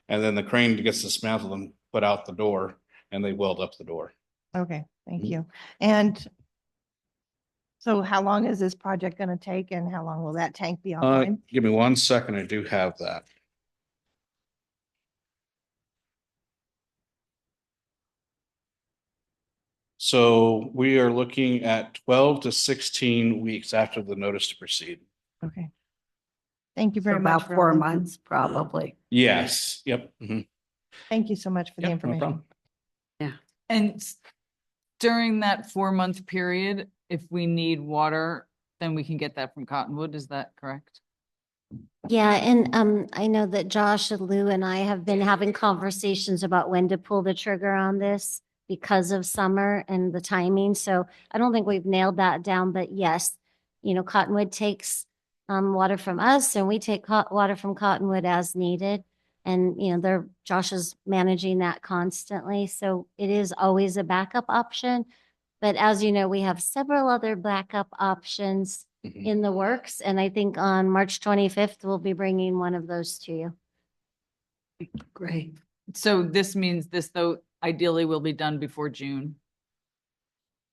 And then the crane gets dismantled and put out the door, and they weld up the door. Okay, thank Mhm. you. And so how long is this project going to take and how long will that tank be online? Give me 1 second, I do have that. So we are looking at 12 to 16 weeks after the notice to proceed. Okay. Thank you So very much. about for 4 all the- months, probably. Yes, yep. Mhm. Thank you so much for the Yep, no information. problem. And during that 4-month period, if we need water, then we can get that from Cottonwood. Is that correct? Yeah, and I know that Josh and Lou and I have been having conversations about when to pull the trigger on this because of summer and the timing. So I don't think we've nailed that down, but yes, Cottonwood takes water from us and we take water from Cottonwood as needed. And, Josh is managing that constantly. So it is always a backup option. But as you know, we have several other backup options Mhm. in the works. And I think on March 25th, we'll be bringing one of those to you. Great. So this means this, though, ideally will be done before June.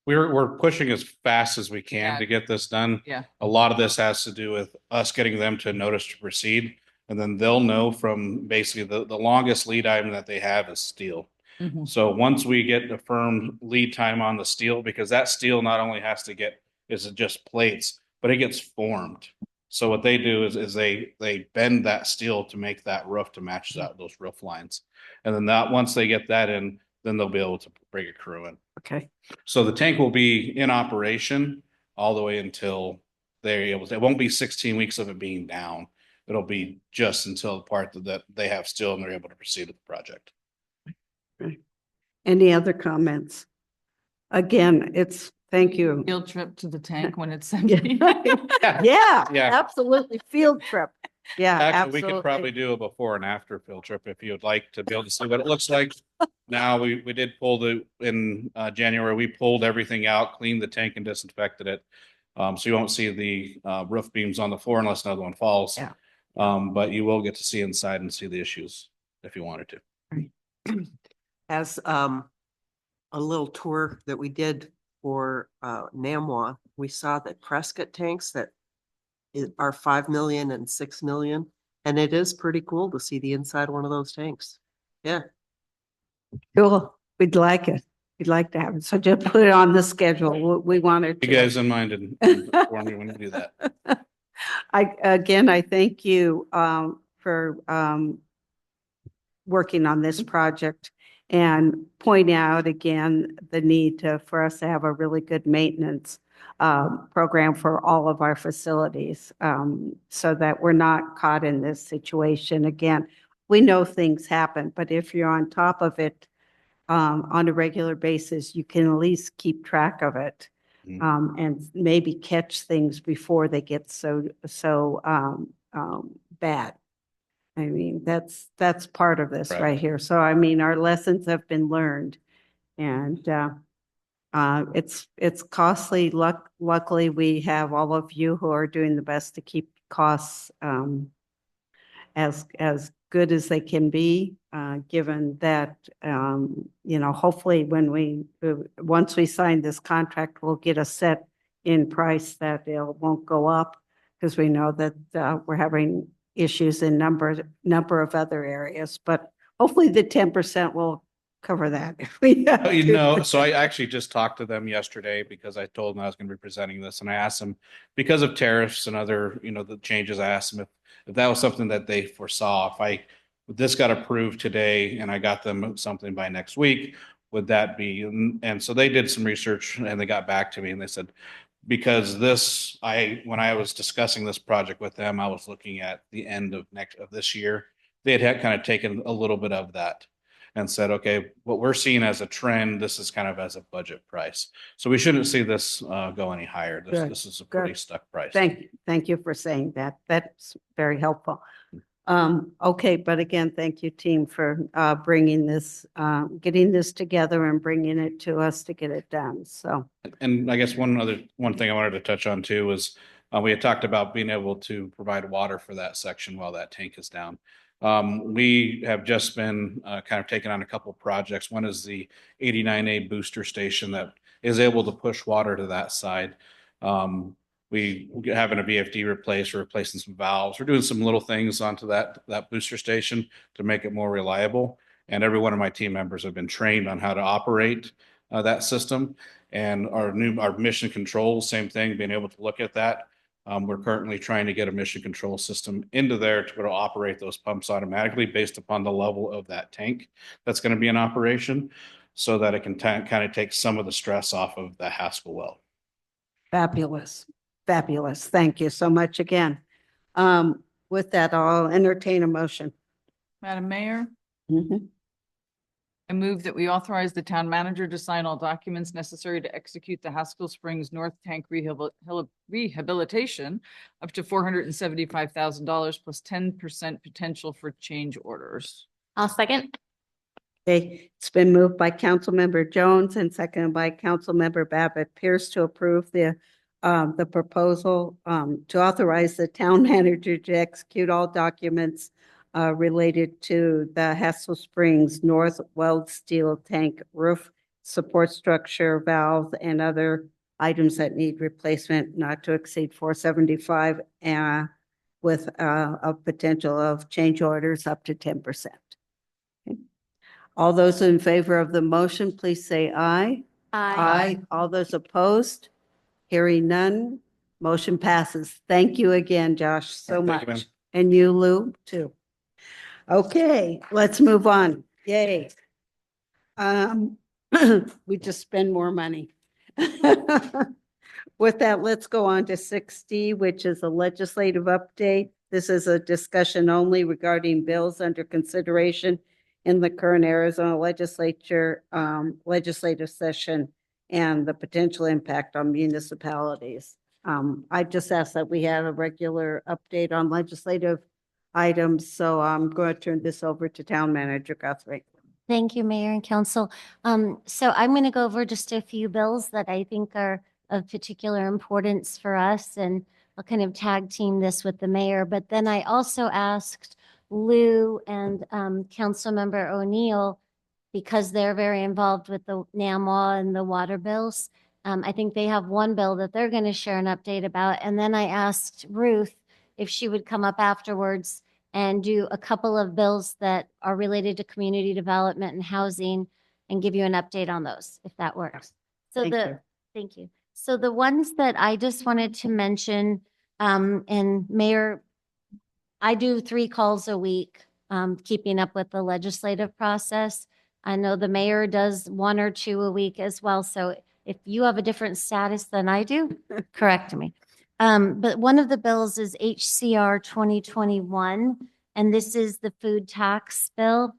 We're pushing as fast as we can Yeah. to get this done. Yeah. A lot of this has to do with us getting them to notice to proceed. And then they'll know from basically the longest lead item that they have is steel. Mhm. So once we get the firm lead time on the steel, because that steel not only has to get, is it just plates, but it gets formed. So what they do is they bend that steel to make that roof to match those roof lines. And then once they get that in, then they'll be able to bring a crew in. Okay. So the tank will be in operation all the way until they're able to, it won't be 16 weeks of it being down. It'll be just until the part that they have still and they're able to proceed with the project. Any other comments? Again, thank you. Field trip to the tank when it's Yeah, empty. yeah, Yeah. absolutely. Field trip. Yeah, Actually, we could absolutely. probably do a before and after field trip if you'd like to be able to see what it looks like. Now, we did pull in January, we pulled everything out, cleaned the tank and disinfected it. So you won't see the roof beams on the floor unless another one falls. Yeah. But you will get to see inside and see the issues if you wanted to. As a little tour that we did for Namwa, we saw that Prescott tanks that are 5 million and 6 million. And it is pretty cool to see the inside of one of those tanks. Yeah. Cool. We'd like it. We'd like to have it. So just put it on the schedule. We wanted You to. guys in mind and inform me when you do that. I thank you for working on this project and point out again the need for us to have a really good maintenance program for all of our facilities so that we're not caught in this situation again. We know things happen, but if you're on top of it on a regular basis, you can at least keep track of it. And maybe catch things before they get so bad. I mean, that's part of this Right. right here. So I mean, our lessons have been learned, and it's costly. Luckily, we have all of you who are doing the best to keep costs as good as they can be, given that hopefully once we sign this contract, we'll get a set in price that it won't go up, because we know that we're having issues in number of other areas, but hopefully the 10% will cover that. If we have to. So I actually just talked to them yesterday because I told them I was going to be presenting this, and I asked them, because of tariffs and other, the changes, I asked them if that was something that they foresaw. If this got approved today and I got them something by next week, would that be? And so they did some research and they got back to me and they said, because when I was discussing this project with them, I was looking at the end of this year. They had kind of taken a little bit of that and said, okay, what we're seeing as a trend, this is kind of as a budget price. So we shouldn't see this go any higher. Good, This is a pretty good. stuck price. Thank you for saying that. That's very helpful. Okay, but again, thank you, team, for bringing this, getting this together and bringing it to us to get it done. So, And I guess one thing I wanted to touch on too was we had talked about being able to provide water for that section while that tank is down. We have just been kind of taking on a couple projects. One is the 89A booster station that is able to push water to that side. We having a VFD replaced, we're replacing some valves. We're doing some little things onto that booster station to make it more reliable. And every one of my team members have been trained on how to operate that system. And our mission control, same thing, being able to look at that. We're currently trying to get a mission control system into there to be able to operate those pumps automatically based upon the level of that tank that's going to be in operation, so that it can kind of take some of the stress off of the Haskell well. fabulous, fabulous. Thank you so much again. With that, I'll entertain a motion. Madam Mayor, Mhm. I move that we authorize the town manager to sign all documents necessary to execute the Haskell Springs North Tank rehabilitation up to $475,000 plus 10% potential for change orders. I'll second. Okay, it's been moved by Councilmember Jones and seconded by Councilmember Babbitt Pierce to approve the proposal to authorize the town manager to execute all documents related to the Haskell Springs North Weld Steel Tank Roof Support Structure Valve and other items that need replacement not to exceed 475 with a potential of change orders up to 10%. All those in favor of the motion, please say aye. Aye. All those opposed? Hearing none, motion passes. Thank you again, Josh, so Thank you, much. ma'am. And you, Lou, too. Okay, let's move on. Yay. We just spend more money. With that, let's go on to 6D, which is a legislative update. This is a discussion only regarding bills under consideration in the current Arizona legislature, legislative session and the potential impact on municipalities. I just asked that we have a regular update on legislative items, so I'm going to turn this over to Town Manager Guthrie. Thank you, Mayor and Council. So I'm going to go over just a few bills that I think are of particular importance for us, and I'll kind of tag team this with the mayor. But then I also asked Lou and Councilmember O'Neill, because they're very involved with the NAMWA and the water bills. I think they have one bill that they're going to share an update about. And then I asked Ruth if she would come up afterwards and do a couple of bills that are related to community development and housing and give you an update on those, if that works. So thank you. So the ones that I just wanted to mention, and Mayor, I do 3 calls a week, keeping up with the legislative process. I know the mayor does 1 or 2 a week as well. So if you have a different status than I do, correct me. But one of the bills is HCR 2021, and this is the food tax bill.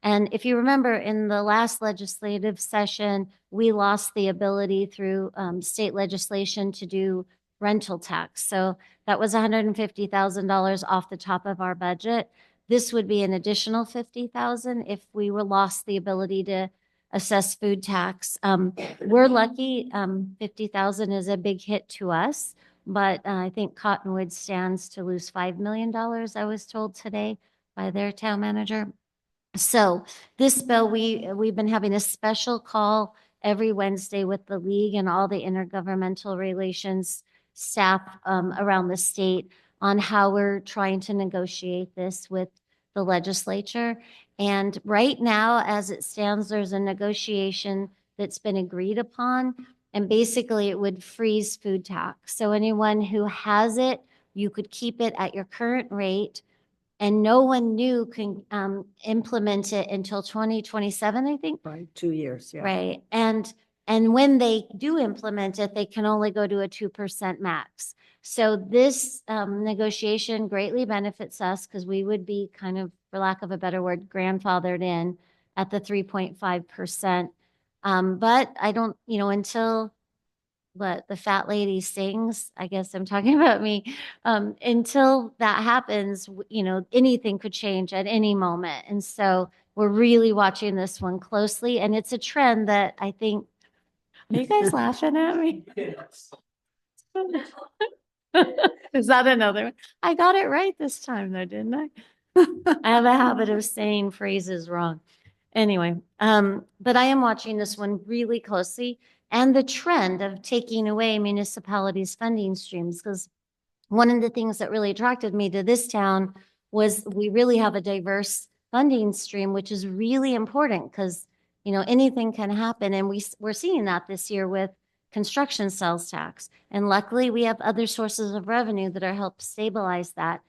And if you remember, in the last legislative session, we lost the ability through state legislation to do rental tax. So that was $150,000 off the top of our budget. This would be an additional $50,000 if we were lost the ability to assess food tax. We're lucky, 50,000 is a big hit to us, but I think Cottonwood stands to lose $5 million, I was told today by their town manager. So this bill, we've been having a special call every Wednesday with the league and all the intergovernmental relations staff around the state on how we're trying to negotiate this with the legislature. And right now, as it stands, there's a negotiation that's been agreed upon. And basically, it would freeze food tax. So anyone who has it, you could keep it at your current rate. And no one new can implement it until 2027, I think. Right, 2 years, yeah. Right. And when they do implement it, they can only go to a 2% max. So this negotiation greatly benefits us because we would be kind of, for lack of a better word, grandfathered in at the 3.5%. But I don't, until what the fat lady sings, I guess I'm talking about me. Until that happens, you know, anything could change at any moment. And so we're really watching this one closely. And it's a trend that I think, are you guys laughing at me? Is that another one? I got it right this time though, didn't I? I have a habit of saying phrases wrong. Anyway, but I am watching this one really closely and the trend of taking away municipalities' funding streams, because one of the things that really attracted me to this town was we really have a diverse funding stream, which is really important because, you know, anything can happen. And we're seeing that this year with construction sales tax. And luckily we have other sources of revenue that are help stabilize that.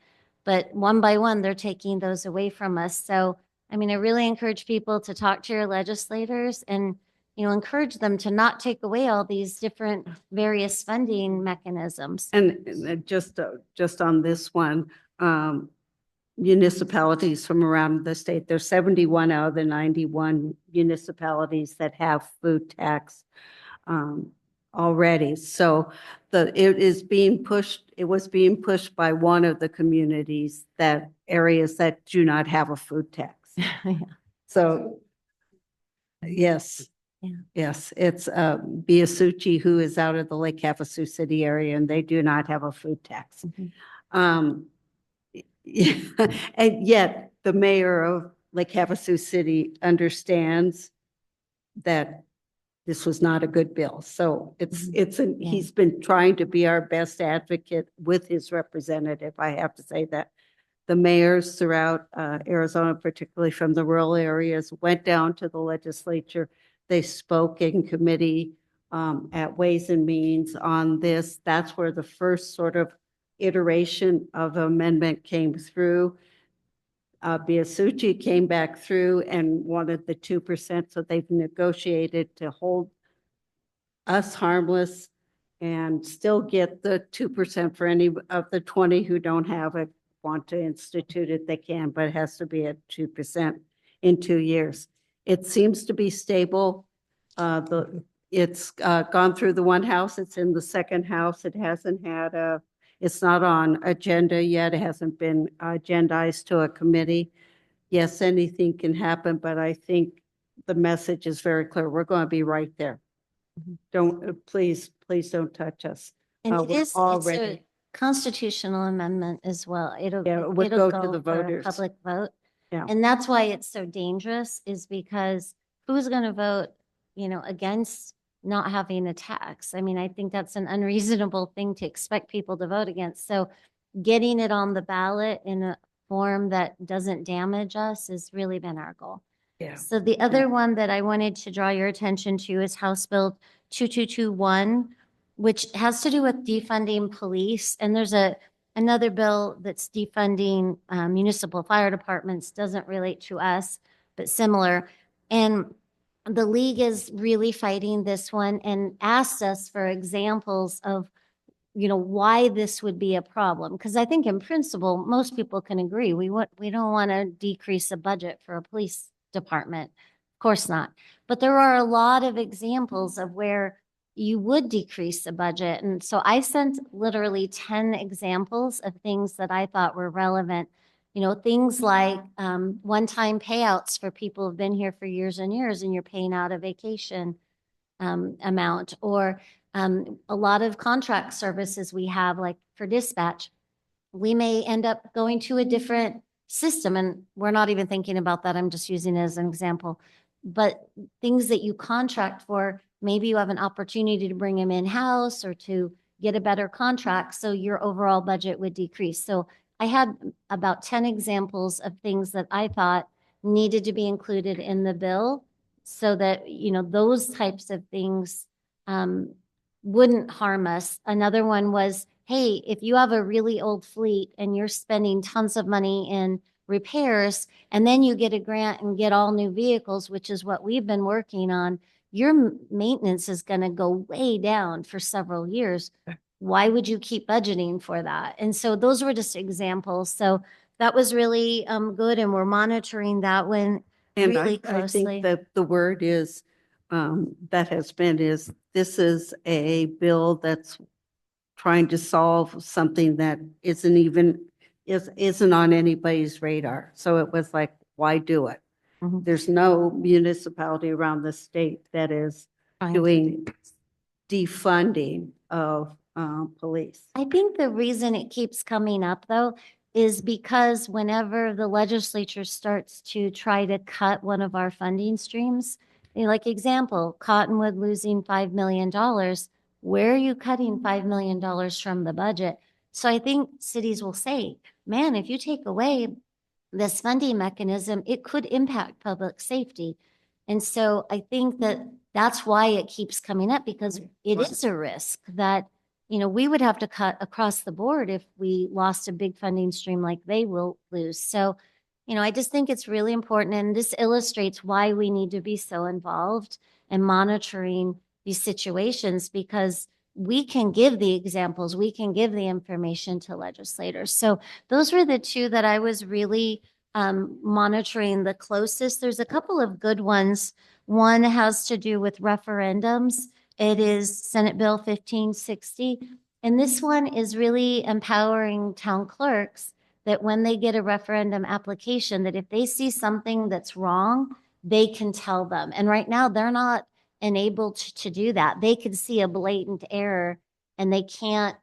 But one by one, they're taking those away from us. So, I mean, I really encourage people to talk to your legislators and, you know, encourage them to not take away all these different various funding mechanisms. And just on this one, municipalities from around the state, there's 71 out of the 91 municipalities that have food tax already. So it was being pushed by one of the communities, that areas that do not have a food tax. Yeah. So, yes. Yeah. Yes, it's Biasucci, who is out of the Lake Havasu City area, and they do not have a food tax. Yeah, and yet the mayor of Lake Havasu City understands that this was not a good bill. So he's been trying to be our best advocate with his representative. I have to say that the mayors throughout Arizona, particularly from the rural areas, went down to the legislature. They spoke in committee at Ways and Means on this. That's where the first sort of iteration of amendment came through. Biasucci came back through and wanted the 2%, so they've negotiated to hold us harmless and still get the 2% for any of the 20 who don't have it, want to institute it, they can, but it has to be at 2% in 2 years. It seems to be stable. It's gone through the one house, it's in the second house. It hasn't had it's not on agenda yet. It hasn't been agendized to a committee. Yes, anything can happen, but I think the message is very clear. We're going to be right there. Please don't touch us. And We're it's already- a constitutional amendment as well. Yeah, it would it'll go to the for a voters. public vote. Yeah. And that's why it's so dangerous, is because who's going to vote, you know, against not having a tax? I mean, I think that's an unreasonable thing to expect people to vote against. So getting it on the ballot in a form that doesn't damage us has really been our goal. Yeah. So the other one that I wanted to draw your attention to is House Bill 2221, which has to do with defunding police. And there's another bill that's defunding municipal fire departments, doesn't relate to us, but similar. And the league is really fighting this one and asked us for examples of, you know, why this would be a problem. Because I think in principle, most people can agree. We don't want to decrease the budget for a police department. Of course not. But there are a lot of examples of where you would decrease the budget. And so I sent literally 10 examples of things that I thought were relevant. You know, things like one-time payouts for people who've been here for years and years, and you're paying out a vacation amount, or a lot of contract services we have, like for dispatch, we may end up going to a different system, and we're not even thinking about that. I'm just using it as an example. But things that you contract for, maybe you have an opportunity to bring them in-house or to get a better contract, so your overall budget would decrease. So I had about 10 examples of things that I thought needed to be included in the bill so that, you know, those types of things wouldn't harm us. Another one was, hey, if you have a really old fleet and you're spending tons of money in repairs, and then you get a grant and get all new vehicles, which is what we've been working on, your maintenance is going to go way down for several years. Why would you keep budgeting for that? And so those were just examples. So that was really good. And we're monitoring that one And really I closely. think that the word is that has been is, this is a bill that's trying to solve something that isn't on anybody's radar. So it was like, why do it? Mhm. There's no municipality around the state that is doing defunding of police. I think the reason it keeps coming up though is because whenever the legislature starts to try to cut one of our funding streams, like example, Cottonwood losing $5 million, where are you cutting $5 million from the budget? So I think cities will say, man, if you take away this funding mechanism, it could impact public safety. And so I think that that's why it keeps coming up, because it is a risk that, you know, we would have to cut across the board if we lost a big funding stream like they will lose. So, you know, I just think it's really important. And this illustrates why we need to be so involved in monitoring these situations, because we can give the examples, we can give the information to legislators. So those were the two that I was really monitoring the closest. There's a couple of good ones. One has to do with referendums. It is Senate Bill 1560. And this one is really empowering town clerks that when they get a referendum application, that if they see something that's wrong, they can tell them. And right now they're not enabled to do that. They could see a blatant error and they can't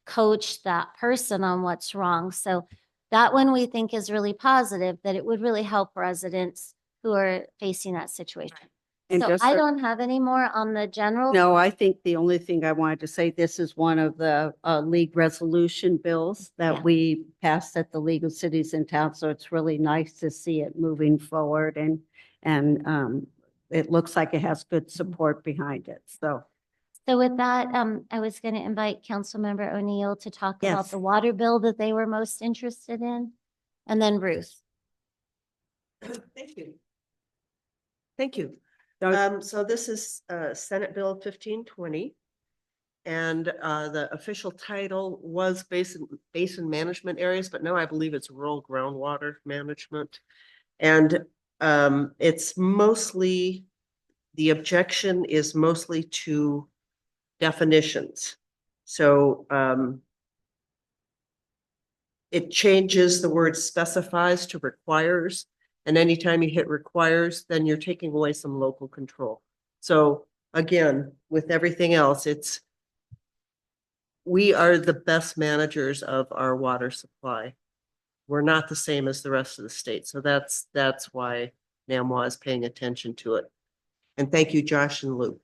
coach that person on what's wrong. So that one we think is really positive, that it would really help residents who are facing that situation. And So just I so- don't have any more on the general. No, I think the only thing I wanted to say, this is one of the league resolution bills Yeah. that we passed at the League of Cities and Towns. So it's really nice to see it moving forward, and it looks like it has good support behind it. So So with that, I was going to invite Councilmember O'Neill to talk about Yes. the water bill that they were most interested in, and then Ruth. Thank you. Thank you. So- So this is Senate Bill 1520. And the official title was basin management areas, but now I believe it's rural groundwater management. And it's mostly, the objection is mostly to definitions. So it changes the word specifies to requires. And anytime you hit requires, then you're taking away some local control. So again, with everything else, we are the best managers of our water supply. We're not the same as the rest of the state. So that's why NAMWA is paying attention to it. And thank you, Josh and Lou.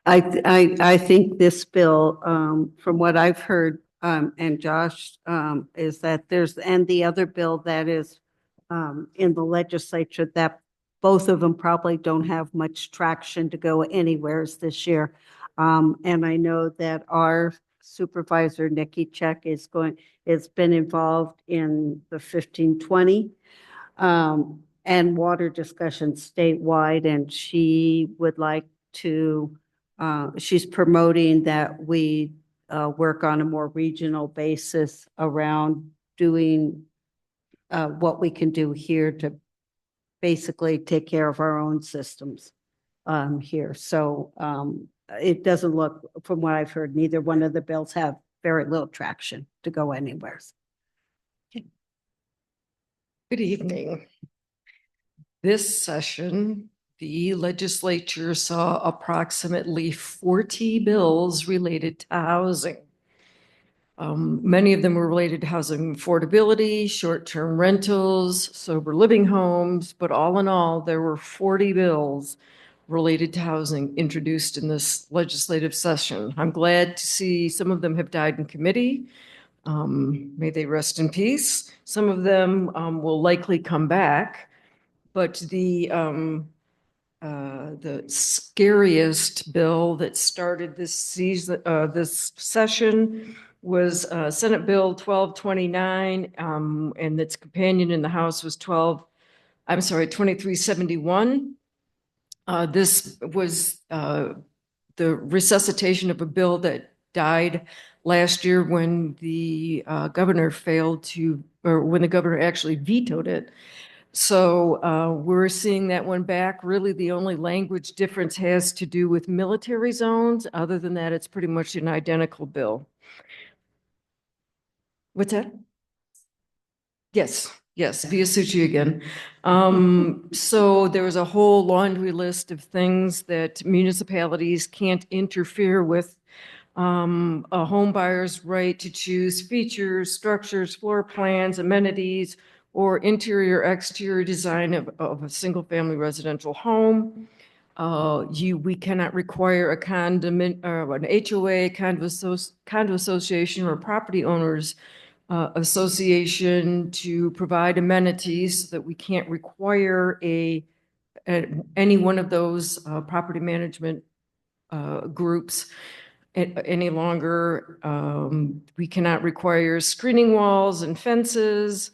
I think this bill, from what I've heard, and Josh, is that and the other bill that is in the legislature, that both of them probably don't have much traction to go anywheres this year. And I know that our supervisor, Nikki Check, has been involved in the 1520 and water discussions statewide, and she would like to, she's promoting that we work on a more regional basis around doing what we can do here to basically take care of our own systems here. So it doesn't look, from what I've heard, neither one of the bills have very little traction to go anywhere. Good evening. This session, the legislature saw approximately 40 bills related to housing. Many of them were related to housing affordability, short-term rentals, sober living homes, but all in all, there were 40 bills related to housing introduced in this legislative session. I'm glad to see some of them have died in committee. May they rest in peace. Some of them will likely come back, but the scariest bill that started this season, this session, was Senate Bill 1229, and its companion in the House was 2371. This was the resuscitation of a bill that died last year when the governor failed to, or when the governor actually vetoed it. So we're seeing that one back. Really, the only language difference has to do with military zones. Other than that, it's pretty much an identical bill. What's that? Yes, yes, Biasucci again. So there was a whole laundry list of things that municipalities can't interfere with. A home buyer's right to choose features, structures, floor plans, amenities, or interior exterior design of a single-family residential home. We cannot require a condominium, or an HOA, condo association, or property owners association to provide amenities, so that we can't require any one of those property management groups any longer. We cannot require screening walls and fences.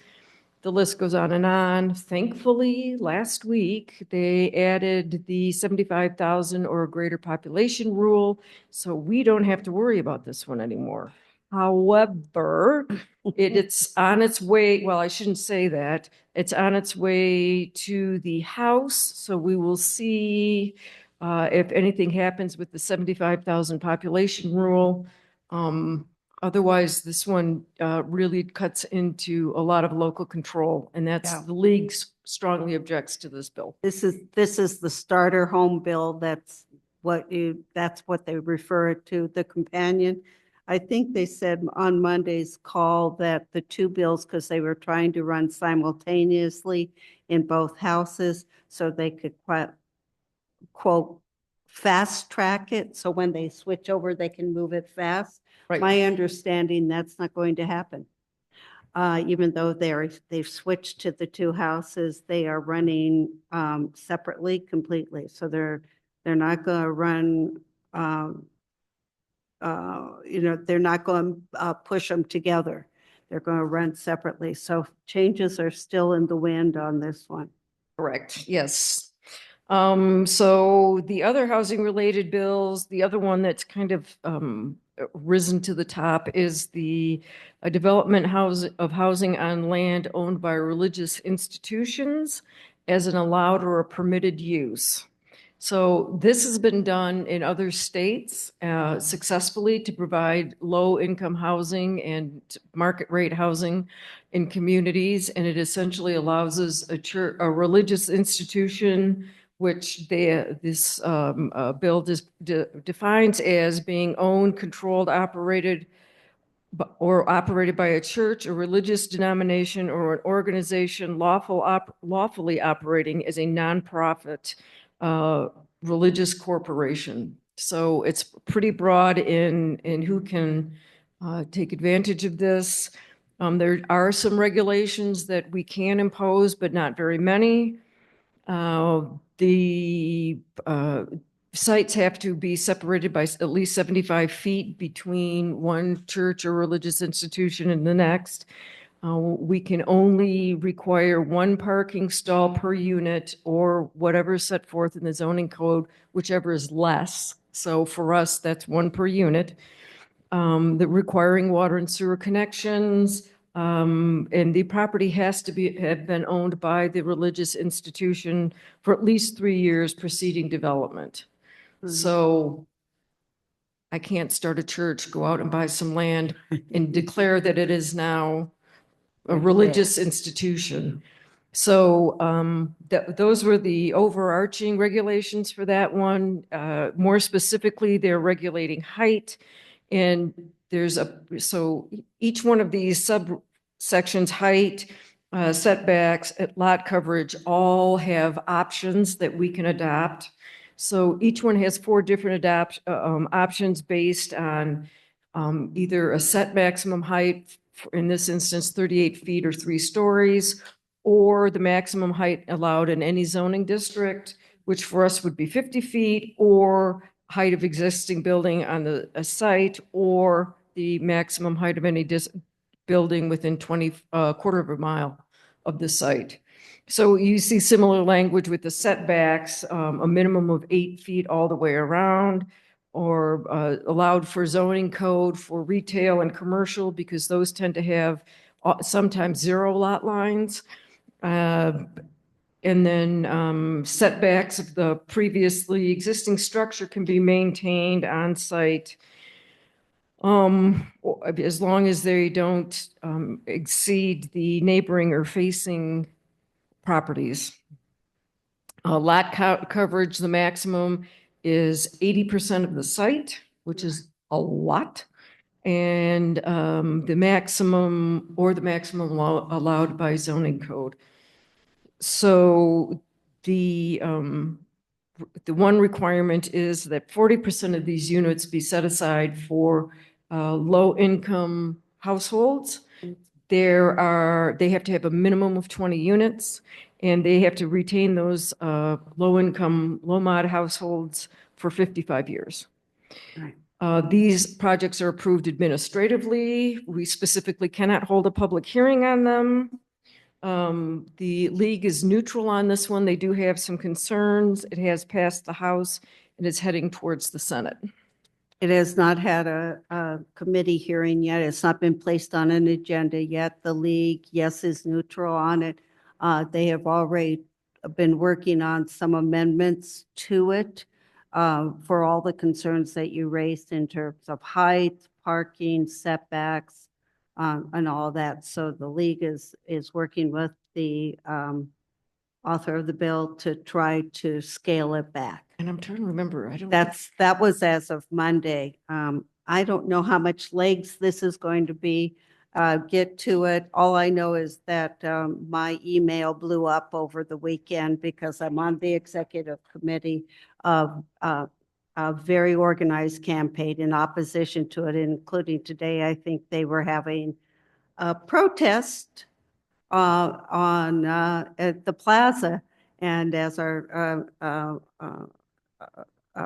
The list goes on and on. Thankfully, last week, they added the 75,000 or greater population rule, so we don't have to worry about this one anymore. However, it's on its way, well, I shouldn't say that. It's on its way to the House, so we will see if anything happens with the 75,000 population rule. Otherwise, this one really cuts into a lot of local control, and that's, Yeah. the league strongly objects to this bill. This is the starter home bill. That's what they refer it to, the companion. I think they said on Monday's call that the two bills, because they were trying to run simultaneously in both houses, so they could quote, fast track it. So when they switch over, they can move it fast. Right. My understanding, that's not going to happen. Even though they've switched to the two houses, they are running separately completely. So they're not going to run, they're not going to push them together. They're going to run separately. So changes are still in the wind on this one. Correct, yes. So the other housing related bills, the other one that's kind of risen to the top is the development of housing on land owned by religious institutions as an allowed or a permitted use. So this has been done in other states successfully to provide low-income housing and market rate housing in communities, and it essentially allows us a religious institution, which this bill defines as being owned, controlled, operated, or operated by a church, a religious denomination, or an organization lawfully operating as a nonprofit religious corporation. So it's pretty broad in who can take advantage of this. There are some regulations that we can impose, but not very many. The sites have to be separated by at least 75 feet between one church or religious institution and the next. We can only require one parking stall per unit or whatever is set forth in the zoning code, whichever is less. So for us, that's one per unit. The requiring water and sewer connections, and the property has to have been owned by the religious institution for at least 3 years preceding development. So I can't start a church, go out and buy some land and declare that it is now a religious institution. So those were the overarching regulations for that one. More specifically, they're regulating height. And so each one of these subsections, height, setbacks, lot coverage, all have options that we can adopt. So each one has 4 different options based on either a set maximum height, in this instance, 38 feet or 3 stories, or the maximum height allowed in any zoning district, which for us would be 50 feet, or height of existing building on a site, or the maximum height of any building within quarter of a mile of the site. So you see similar language with the setbacks, a minimum of 8 feet all the way around, or allowed for zoning code for retail and commercial, because those tend to have sometimes 0 lot lines. And then setbacks of the previously existing structure can be maintained on site. As long as they don't exceed the neighboring or facing properties. Lot coverage, the maximum is 80% of the site, which is a lot. And the maximum allowed by zoning code. So the one requirement is that 40% of these units be set aside for low-income households. They have to have a minimum of 20 units, and they have to retain those low-income, low-mod households for 55 years. These projects are approved administratively. We specifically cannot hold a public hearing on them. The league is neutral on this one. They do have some concerns. It has passed the House and is heading towards the Senate. It has not had a committee hearing yet. It's not been placed on an agenda yet. The league, yes, is neutral on it. They have already been working on some amendments to it for all the concerns that you raised in terms of height, parking, setbacks, and all that. So the league is working with the author of the bill to try to scale it back. And I'm trying to remember, That was as of Monday. I don't know how much legs this is going to be, get to it. All I know is that my email blew up over the weekend because I'm on the executive committee of a very organized campaign in opposition to it, including today. I think they were having a protest at the plaza. And as our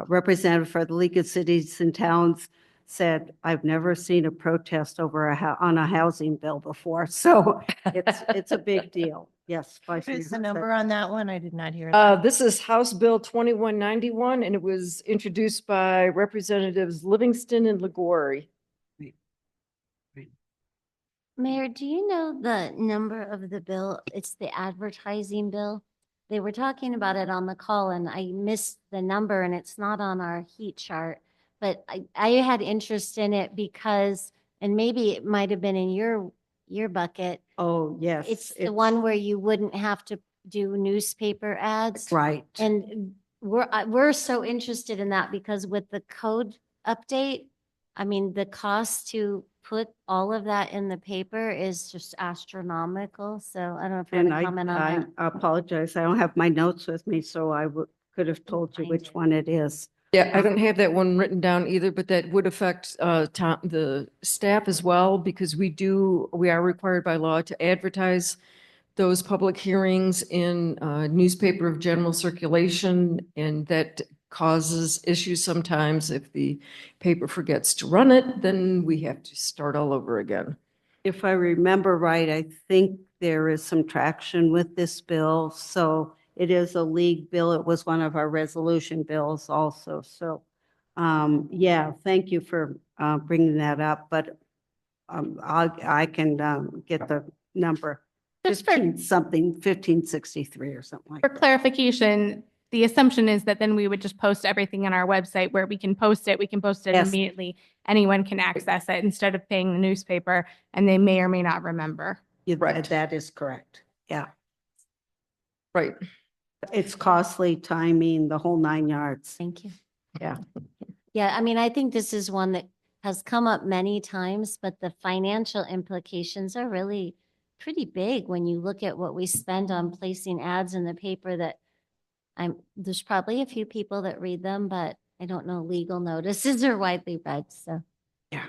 representative for the League of Cities and Towns said, I've never seen a protest over on a housing bill before. So it's a big deal. Yes. What is the number on that one? I did not hear that. This is House Bill 2191, and it was introduced by Representatives Livingston and Liguori. Mayor, do you know the number of the bill? It's the advertising bill. They were talking about it on the call and I missed the number and it's not on our heat chart. But I had interest in it because, and maybe it might have been in your bucket. Oh, yes. It's the one where you wouldn't have to do newspaper ads. Right. And we're so interested in that because with the code update, I mean, the cost to put all of that in the paper is just astronomical. So I don't know if you want And to comment on that. I apologize. I don't have my notes with me, so I could have told you which one it is. Yeah, I don't have that one written down either, but that would affect the staff as well because we are required by law to advertise those public hearings in newspaper of general circulation, and that causes issues sometimes. If the paper forgets to run it, then we have to start all over again. If I remember right, I think there is some traction with this bill. So it is a league bill. It was one of our resolution bills also. So yeah, thank you for bringing that up. But I can get the number. Just for- 1563 or something like For that. clarification, the assumption is that then we would just post everything on our website where we can post it Yes. immediately. Anyone can access it instead of paying the newspaper and they may or may not remember. Right. That is correct. Yeah. Right. It's costly, timing, the whole 9 yards. Thank you. Yeah. Yeah, I mean, I think this is one that has come up many times, but the financial implications are really pretty big when you look at what we spend on placing ads in the paper that there's probably a few people that read them, but I don't know legal notices are widely read, so. Yeah,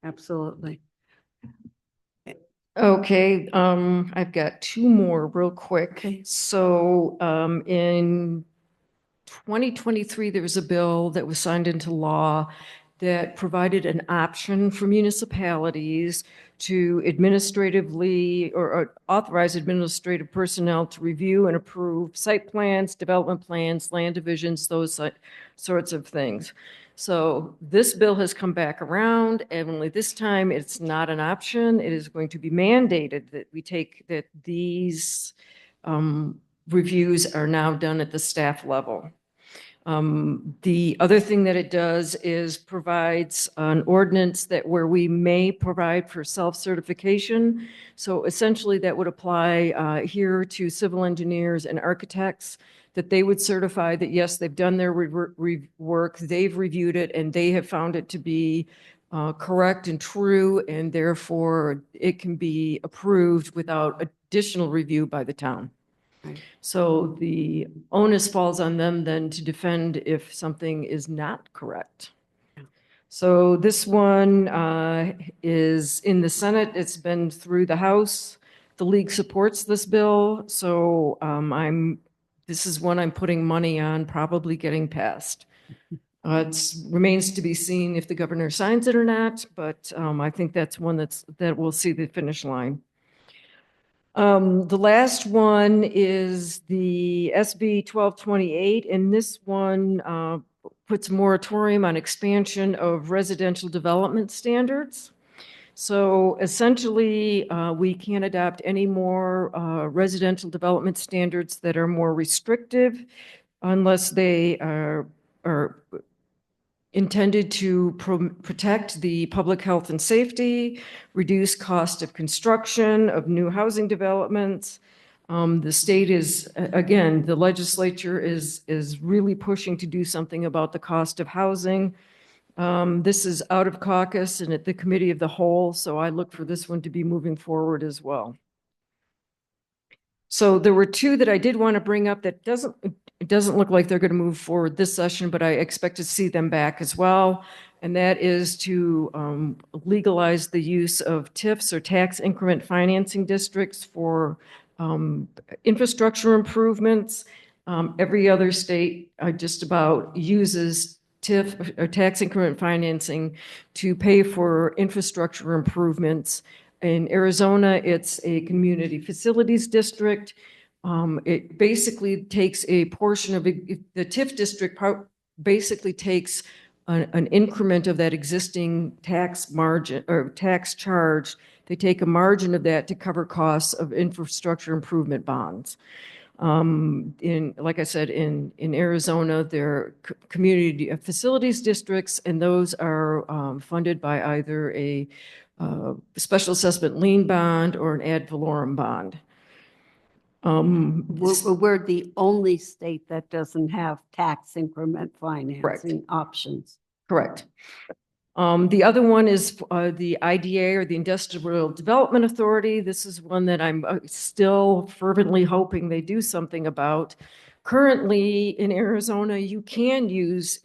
absolutely. Okay, I've got two more real quick. So in 2023, there was a bill that was signed into law that provided an option for municipalities to administratively or authorize administrative personnel to review and approve site plans, development plans, land divisions, those sorts of things. So this bill has come back around, and only this time it's not an option. It is going to be mandated that we take, that these reviews are now done at the staff level. The other thing that it does is provides an ordinance that where we may provide for self-certification. So essentially that would apply here to civil engineers and architects, that they would certify that, yes, they've done their work, they've reviewed it, and they have found it to be correct and true, and therefore it can be approved without additional review by the town. So the onus falls on them then to defend if something is not correct. So this one is in the Senate. It's been through the House. The league supports this bill. So this is one I'm putting money on probably getting passed. It remains to be seen if the governor signs it or not, but I think that's one that will see the finish line. The last one is the SB 1228, and this one puts a moratorium on expansion of residential development standards. So essentially, we can't adopt any more residential development standards that are more restrictive unless they are intended to protect the public health and safety, reduce cost of construction of new housing developments. The state is, again, the legislature is really pushing to do something about the cost of housing. This is out of caucus and at the committee of the whole, so I look for this one to be moving forward as well. So there were two that I did want to bring up that it doesn't look like they're going to move forward this session, but I expect to see them back as well. And that is to legalize the use of TIFs or tax increment financing districts for infrastructure improvements. Every other state just about uses TIF or tax increment financing to pay for infrastructure improvements. In Arizona, it's a community facilities district. It basically takes a portion of it, the TIF district basically takes an increment of that existing tax margin or tax charge. They take a margin of that to cover costs of infrastructure improvement bonds. Like I said, in Arizona, there are community facilities districts, and those are funded by either a special assessment lien bond or an ad valorem bond. We're the only state that doesn't have tax increment financing options. Correct. The other one is the IDA, or the Industrial Development Authority. This is one that I'm still fervently hoping they do something about. Currently in Arizona, you can use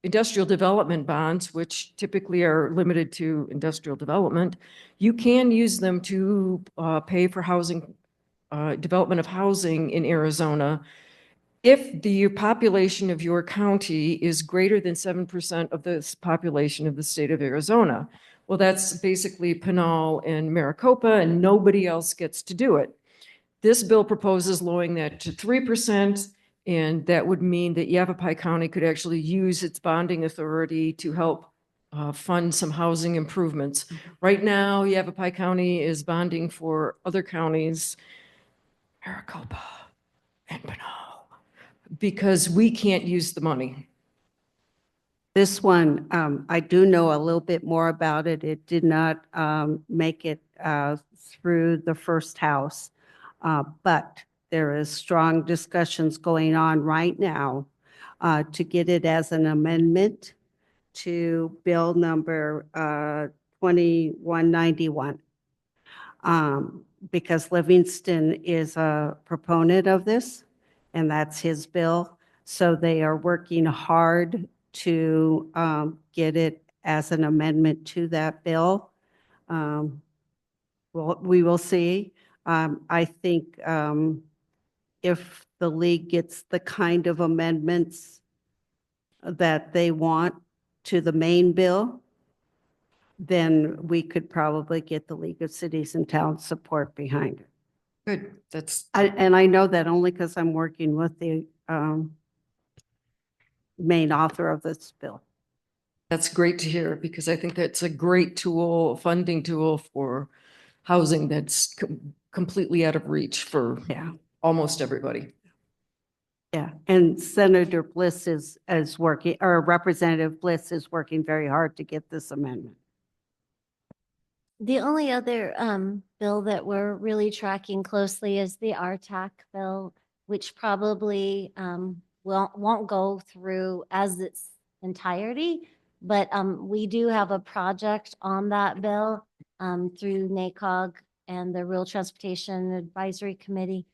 industrial development bonds, which typically are limited to industrial development. You can use them to pay for housing, development of housing in Arizona if the population of your county is greater than 7% of the population of the state of Arizona. Well, that's basically Pinal and Maricopa, and nobody else gets to do it. This bill proposes lowering that to 3%, and that would mean that Yavapai County could actually use its bonding authority to help fund some housing improvements. Right now, Yavapai County is bonding for other counties, Maricopa and Pinal, because we can't use the money. This one, I do know a little bit more about it. It did not make it through the first house, but there is strong discussions going on right now to get it as an amendment to bill number 2191. Because Livingston is a proponent of this, and that's his bill. So they are working hard to get it as an amendment to that bill. We will see. I think if the league gets the kind of amendments that they want to the main bill, then we could probably get the League of Cities and Towns support behind it. Good, that's. And I know that only because I'm working with the main author of this bill. That's great to hear because I think that's a great tool, a funding tool for housing that's completely out of reach for Yeah. almost everybody. Yeah, and Senator Bliss is working, or Representative Bliss is working very hard to get this amendment. The only other bill that we're really tracking closely is the RTAC bill, which probably won't go through as its entirety. But we do have a project on that bill through NACOG and the Rural Transportation Advisory Committee.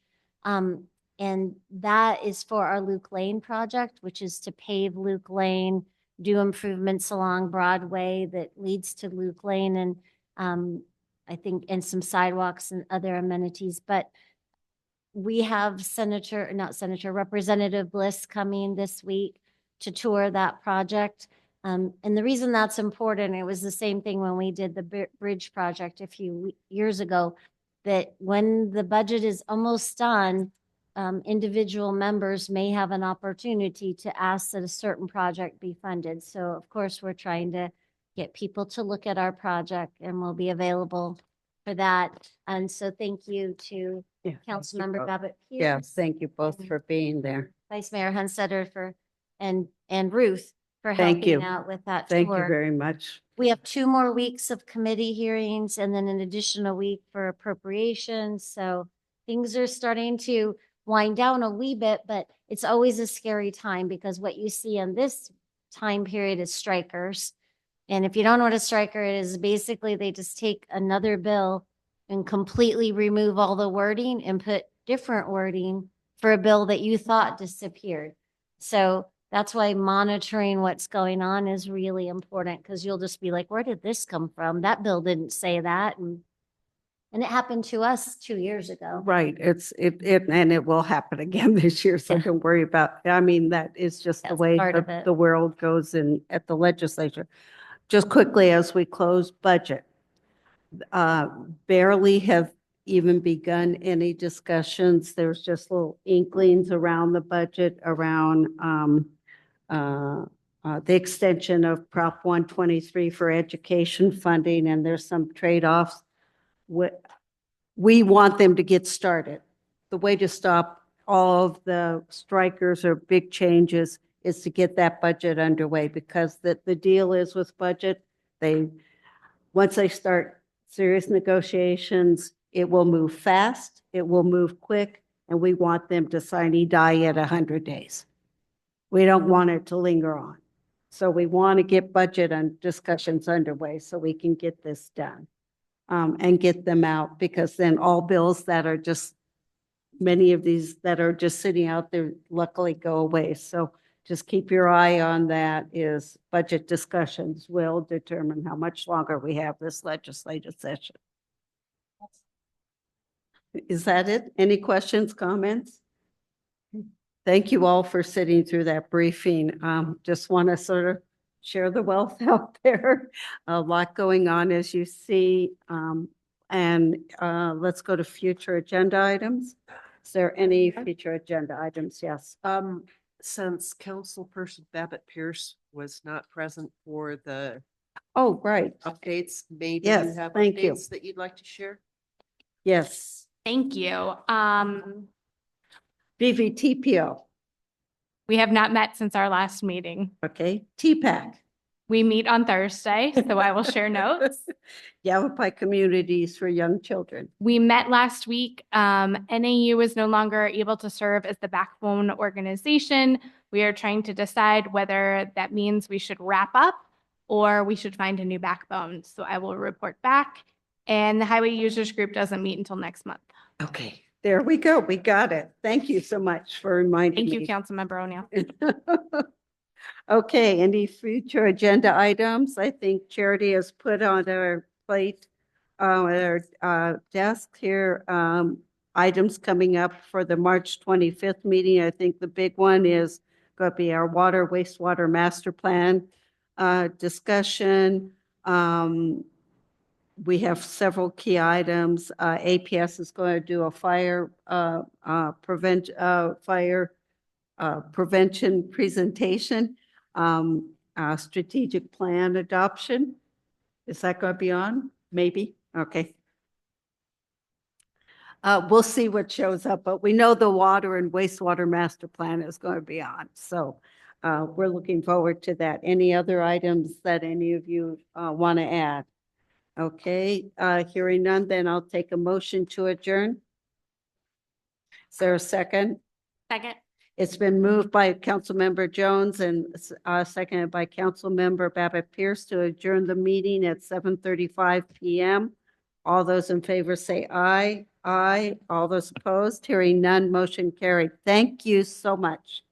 And that is for our Luke Lane project, which is to pave Luke Lane, do improvements along Broadway that leads to Luke Lane, and I think, and some sidewalks and other amenities. But we have Representative Bliss coming this week to tour that project. And the reason that's important, it was the same thing when we did the bridge project a few years ago, that when the budget is almost done, individual members may have an opportunity to ask that a certain project be funded. So of course, we're trying to get people to look at our project, and we'll be available for that. And so thank you to Yeah, Councilmember Babbitt Yeah, Pierce, thank you both for being there. Vice Mayor Hunsetter and Ruth for Thank you. helping out with that Thank you tour. very much. We have 2 more weeks of committee hearings and then an additional week for appropriations. So things are starting to wind down a wee bit, but it's always a scary time because what you see in this time period is strikers. And if you don't know what a striker is, basically they just take another bill and completely remove all the wording and put different wording for a bill that you thought disappeared. So that's why monitoring what's going on is really important, because you'll just be like, where did this come from? That bill didn't say that. And it happened to us 2 years ago. Right, and it will happen again this year, so Yeah. don't worry about, I mean, that is just the That's way part of it. the world goes at the legislature. Just quickly, as we close budget, barely have even begun any discussions. There's just little inklings around the budget, around the extension of Prop 123 for education funding, and there's some trade-offs. We want them to get started. The way to stop all of the strikers or big changes is to get that budget underway, because the deal is with budget, once they start serious negotiations, it will move fast, it will move quick, and we want them to sine die at 100 days. We don't want it to linger on. So we want to get budget and discussions underway so we can get this done and get them out, because then all bills that are just, many of these that are just sitting out there luckily go away. So just keep your eye on that. Is budget discussions will determine how much longer we have this legislative session. Is that it? Any questions, comments? Thank you all for sitting through that briefing. Just want to sort of share the wealth out there. A lot going on, as you see. And let's go to future agenda items. Is there any future agenda items? Yes. Since Councilperson Babbitt Pierce was not present for the Oh, right. updates, maybe you Yes, have thank you. updates that you'd like to share? Yes. Thank you. BVTPO. We have not met since our last meeting. Okay. TPAC. We meet on Thursday, so I will share notes. Yavapai Communities for Young Children. We met last week. NAU is no longer able to serve as the backbone organization. We are trying to decide whether that means we should wrap up or we should find a new backbone. So I will report back. And the Highway Users Group doesn't meet until next month. Okay, there we go. We got it. Thank you so much for reminding Thank me. you, Councilmember O'Neill. Okay, any future agenda items? I think Charity has put on our plate, at our desk here, items coming up for the March 25th meeting. I think the big one is going to be our wastewater master plan discussion. We have several key items. APS is going to do a fire prevention presentation, strategic plan adoption. Is that going to be on? Maybe? Okay. We'll see what shows up, but we know the water and wastewater master plan is going to be on. So we're looking forward to that. Any other items that any of you want to add? Okay, hearing none, then I'll take a motion to adjourn. Is there a second? Second. It's been moved by Councilmember Jones and seconded by Councilmember Babbitt Pierce to adjourn the meeting at 7:35 PM. All those in favor say aye. Aye. All those opposed, hearing none, motion carried. Thank you so much.